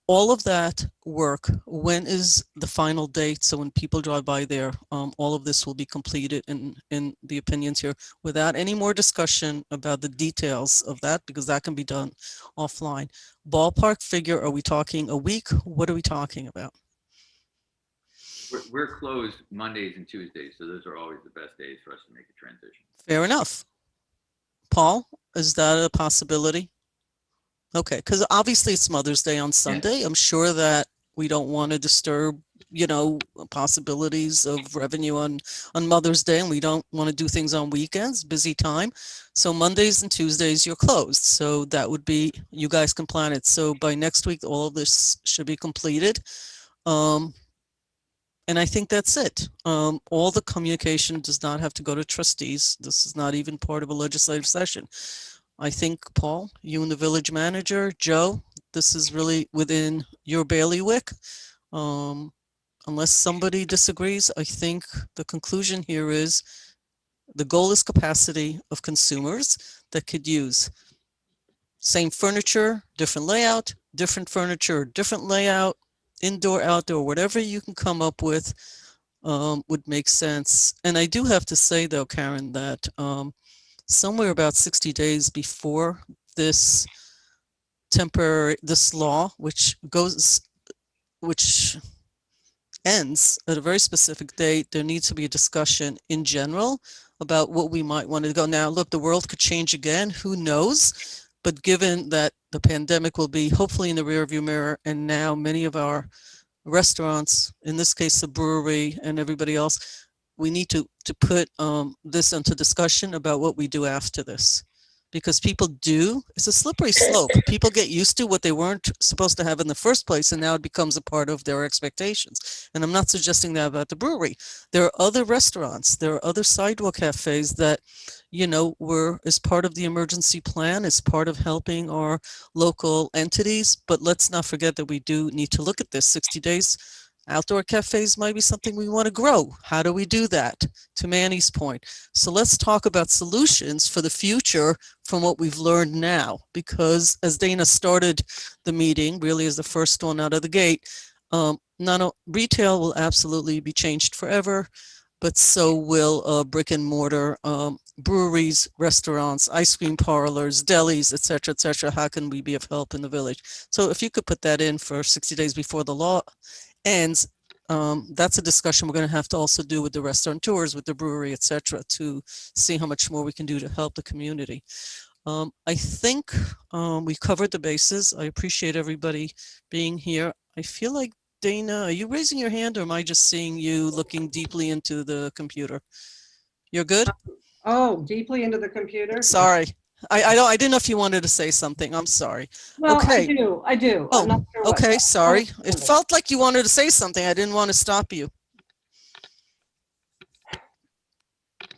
All of that work, when is the final date? So when people drive by there, all of this will be completed in the opinions here, without any more discussion about the details of that, because that can be done offline. Ballpark figure, are we talking a week? What are we talking about? We're closed Mondays and Tuesdays, so those are always the best days for us to make a transition. Fair enough. Paul, is that a possibility? Okay, because obviously it's Mother's Day on Sunday. I'm sure that we don't want to disturb, possibilities of revenue on Mother's Day, and we don't want to do things on weekends, busy time. So Mondays and Tuesdays you're closed. So that would be, you guys can plan it. So by next week, all of this should be completed. And I think that's it. All the communication does not have to go to trustees. This is not even part of a legislative session. I think, Paul, you and the village manager, Joe, this is really within your bailiwick. Unless somebody disagrees, I think the conclusion here is the goal is capacity of consumers that could use same furniture, different layout, different furniture, different layout, indoor, outdoor, whatever you can come up with would make sense. And I do have to say though, Karen, that somewhere about 60 days before this law, which ends at a very specific date, there needs to be a discussion in general about what we might want to go. Now, look, the world could change again, who knows? But given that the pandemic will be hopefully in the rearview mirror, and now many of our restaurants, in this case, the brewery and everybody else, we need to put this into discussion about what we do after this. Because it's a slippery slope. People get used to what they weren't supposed to have in the first place, and now it becomes a part of their expectations. And I'm not suggesting that about the brewery. There are other restaurants, there are other sidewalk cafes that, were as part of the emergency plan, as part of helping our local entities. But let's not forget that we do need to look at this. 60 days. Outdoor cafes might be something we want to grow. How do we do that? To Manny's point. So let's talk about solutions for the future from what we've learned now. Because as Dana started the meeting, really as the first one out of the gate, retail will absolutely be changed forever, but so will brick and mortar, breweries, restaurants, ice cream parlors, delis, et cetera, how can we be of help in the village? So if you could put that in for 60 days before the law ends, that's a discussion we're going to have to also do with the restaurateurs, with the brewery, et cetera, to see how much more we can do to help the community. I think we covered the bases. I appreciate everybody being here. I feel like, Dana, are you raising your hand, or am I just seeing you looking deeply into the computer? You're good? Oh, deeply into the computer? Sorry. I didn't know if you wanted to say something. I'm sorry. Well, okay. I do. I'm not Oh, sure what. okay, sorry. It felt like you wanted to say something. I didn't want to stop you.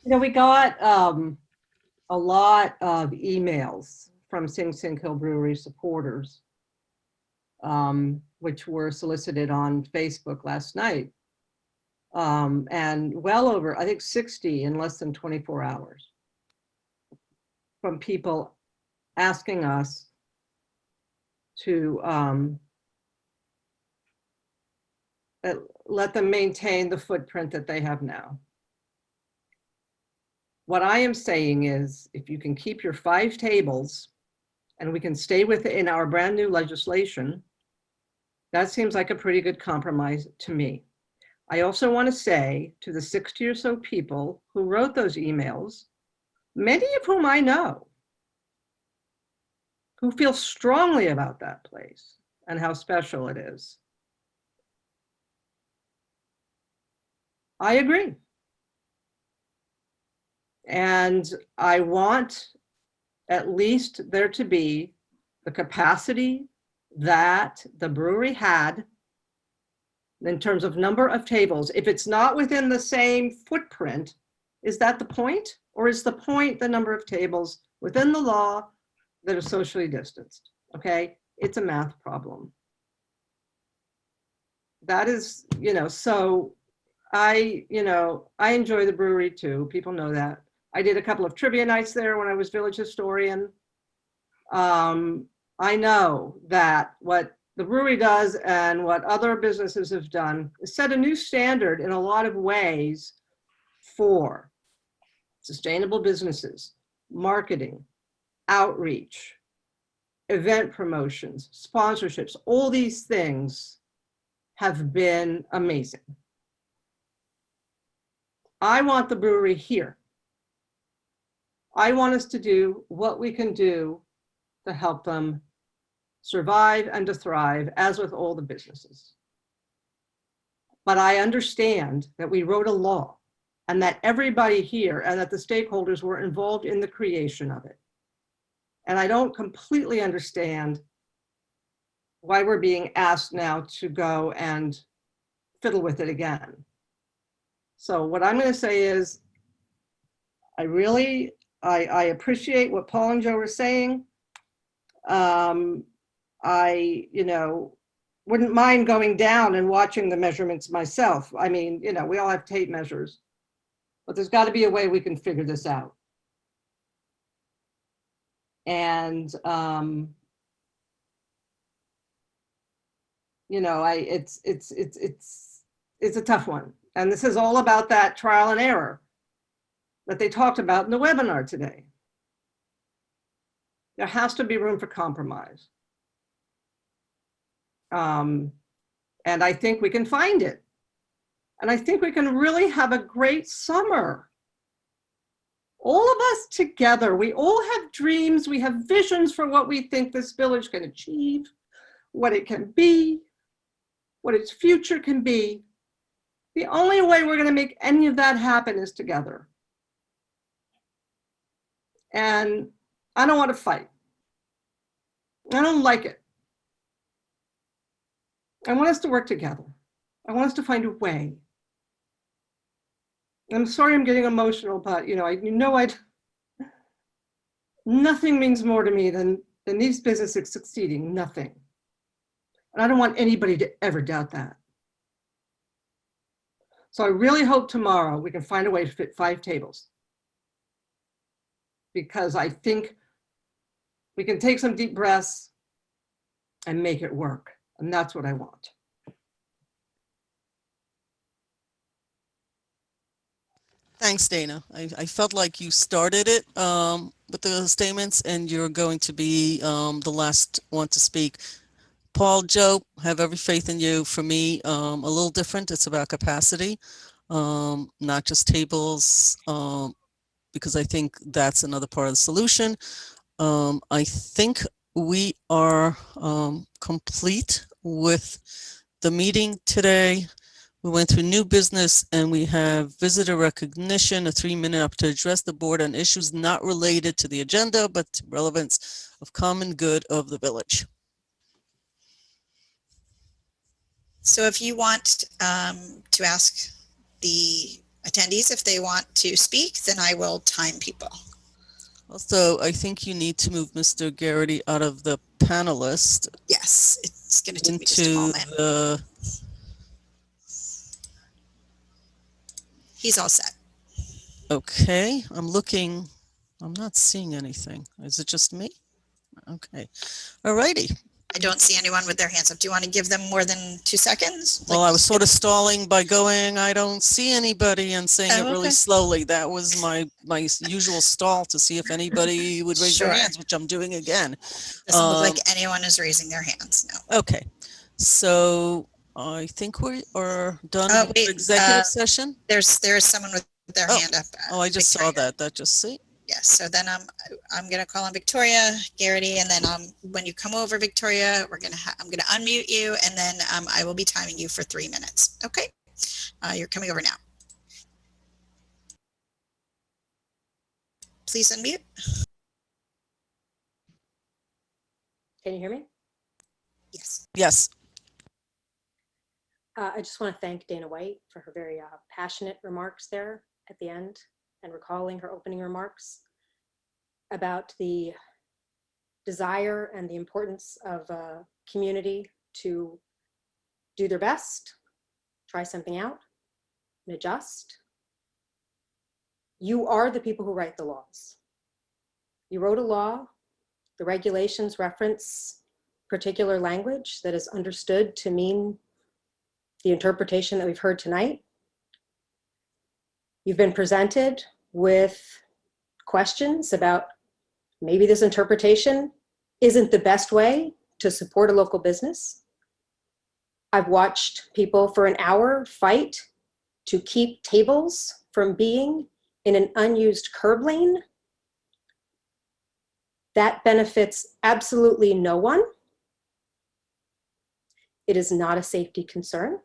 We got a lot of emails from Sing Sing Hill Brewery supporters, which were solicited on Facebook last night. And well over, I think 60 in less than 24 hours from people asking us to let them maintain the footprint that they have now. What I am saying is, if you can keep your 5 tables and we can stay within our brand new legislation, that seems like a pretty good compromise to me. I also want to say to the 60 or so people who wrote those emails, many of whom I know, who feel strongly about that place and how special it is. I agree. And I want at least there to be the capacity that the brewery had in terms of number of tables. If it's not within the same footprint, is that the point? Or is the point the number of tables within the law that are socially distanced? Okay, it's a math problem. That is, so I enjoy the brewery too. People know that. I did a couple of trivia nights there when I was village historian. I know that what the brewery does and what other businesses have done is set a new standard in a lot of ways for sustainable businesses, marketing, outreach, event promotions, sponsorships. All these things have been amazing. I want the brewery here. I want us to do what we can do to help them survive and to thrive, as with all the businesses. But I understand that we wrote a law and that everybody here and that the stakeholders were involved in the creation of it. And I don't completely understand why we're being asked now to go and fiddle with it again. So what I'm going to say is, I appreciate what Paul and Joe were saying. I, wouldn't mind going down and watching the measurements myself. I mean, we all have tape measures, but there's got to be a way we can figure this out. And you know, it's a tough one. And this is all about that trial and error that they talked about in the webinar today. There has to be room for compromise. And I think we can find it. And I think we can really have a great summer. All of us together, we all have dreams, we have visions for what we think this village can achieve, what it can be, what its future can be. The only way we're going to make any of that happen is together. And I don't want to fight. I don't like it. I want us to work together. I want us to find a way. I'm sorry I'm getting emotional, but nothing means more to me than these businesses succeeding, nothing. And I don't want anybody to ever doubt that. So I really hope tomorrow we can find a way to fit 5 tables. Because I think we can take some deep breaths and make it work. And that's what I want. Thanks, Dana. I felt like you started it with the statements, and you're going to be the last one to speak. Paul, Joe, have every faith in you. For me, a little different. It's about capacity, not just tables, because I think that's another part of the solution. I think we are complete with the meeting today. We went through new business, and we have visitor recognition, a 3-minute up to address the board on issues not related to the agenda, but to relevance of common good of the village. So if you want to ask the attendees if they want to speak, then I will time people. Also, I think you need to move Mr. Garrity out of the panelist. Yes, it's going to take me just a moment. He's all set. Okay, I'm looking. I'm not seeing anything. Is it just me? Okay. All righty. I don't see anyone with their hands up. Do you want to give them more than 2 seconds? Well, I was sort of stalling by going, I don't see anybody, and saying it really slowly. That was my usual stall to see if anybody would raise their hands, which I'm doing again. Doesn't look like anyone is raising their hands, no. Okay. So I think we are done with the executive session. There is someone with their hand up. I just saw that. That just see. Yes, so then I'm going to call on Victoria Garrity, and then when you come over, Victoria, I'm going to unmute you, and then I will be timing you for 3 minutes. Okay, you're coming over now. Please unmute. Can you hear me? Yes. Yes. I just want to thank Dana White for her very passionate remarks there at the end, and recalling her opening remarks about the desire and the importance of a community to do their best, try something out, and adjust. You are the people who write the laws. You wrote a law, the regulations reference particular language that is understood to mean the interpretation that we've heard tonight. You've been presented with questions about maybe this interpretation isn't the best way to support a local business. I've watched people for an hour fight to keep tables from being in an unused curb lane. That benefits absolutely no one. It is not a safety concern.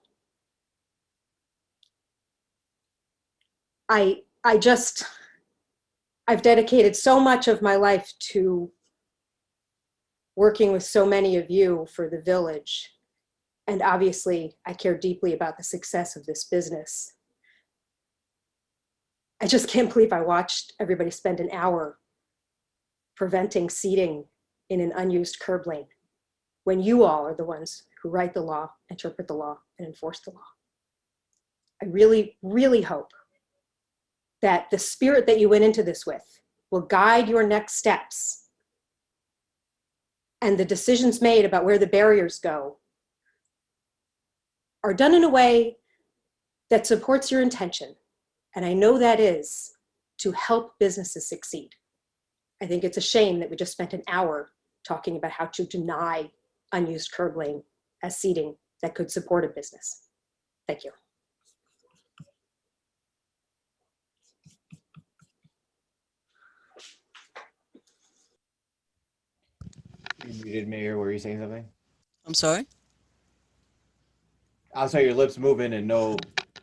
I've dedicated so much of my life to working with so many of you for the village. And obviously, I care deeply about the success of this business. I just can't believe I watched everybody spend an hour preventing seating in an unused curb lane when you all are the ones who write the law, interpret the law, and enforce the law. I really, really hope that the spirit that you went into this with will guide your next steps, and the decisions made about where the barriers go are done in a way that supports your intention. And I know that is to help businesses succeed. I think it's a shame that we just spent an hour talking about how to deny unused curb lane as seating that could support a business. Thank you. You muted, Mayor. Were you saying something? I'm sorry? I saw your lips moving and no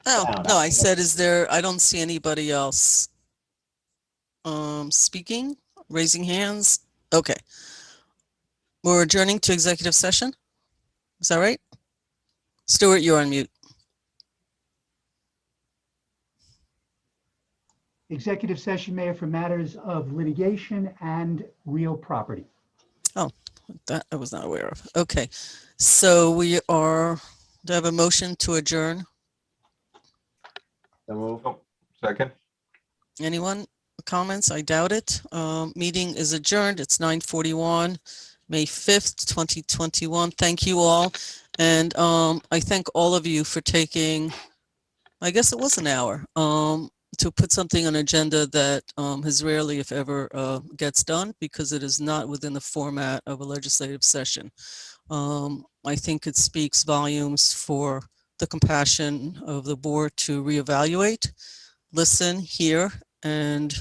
Oh, sound. no, I said, is there, I don't see anybody else speaking, raising hands. Okay. We're adjourning to executive session. Is that right? Stuart, you're on mute. Executive session, Mayor, for matters of litigation and real property. Oh, that I was not aware of. Okay. So we are, do I have a motion to adjourn? So move. Oh, second. Anyone? Comments? I doubt it. Meeting is adjourned. It's 9:41, May 5th, 2021. Thank you all. And I thank all of you for taking, I guess it was an hour, to put something on agenda that has rarely, if ever, gets done because it is not within the format of a legislative session. I think it speaks volumes for the compassion of the board to reevaluate, listen, hear, and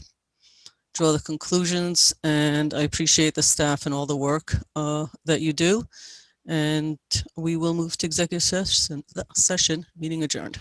draw the conclusions. And I appreciate the staff and all the work that you do. And we will move to executive session, meeting adjourned.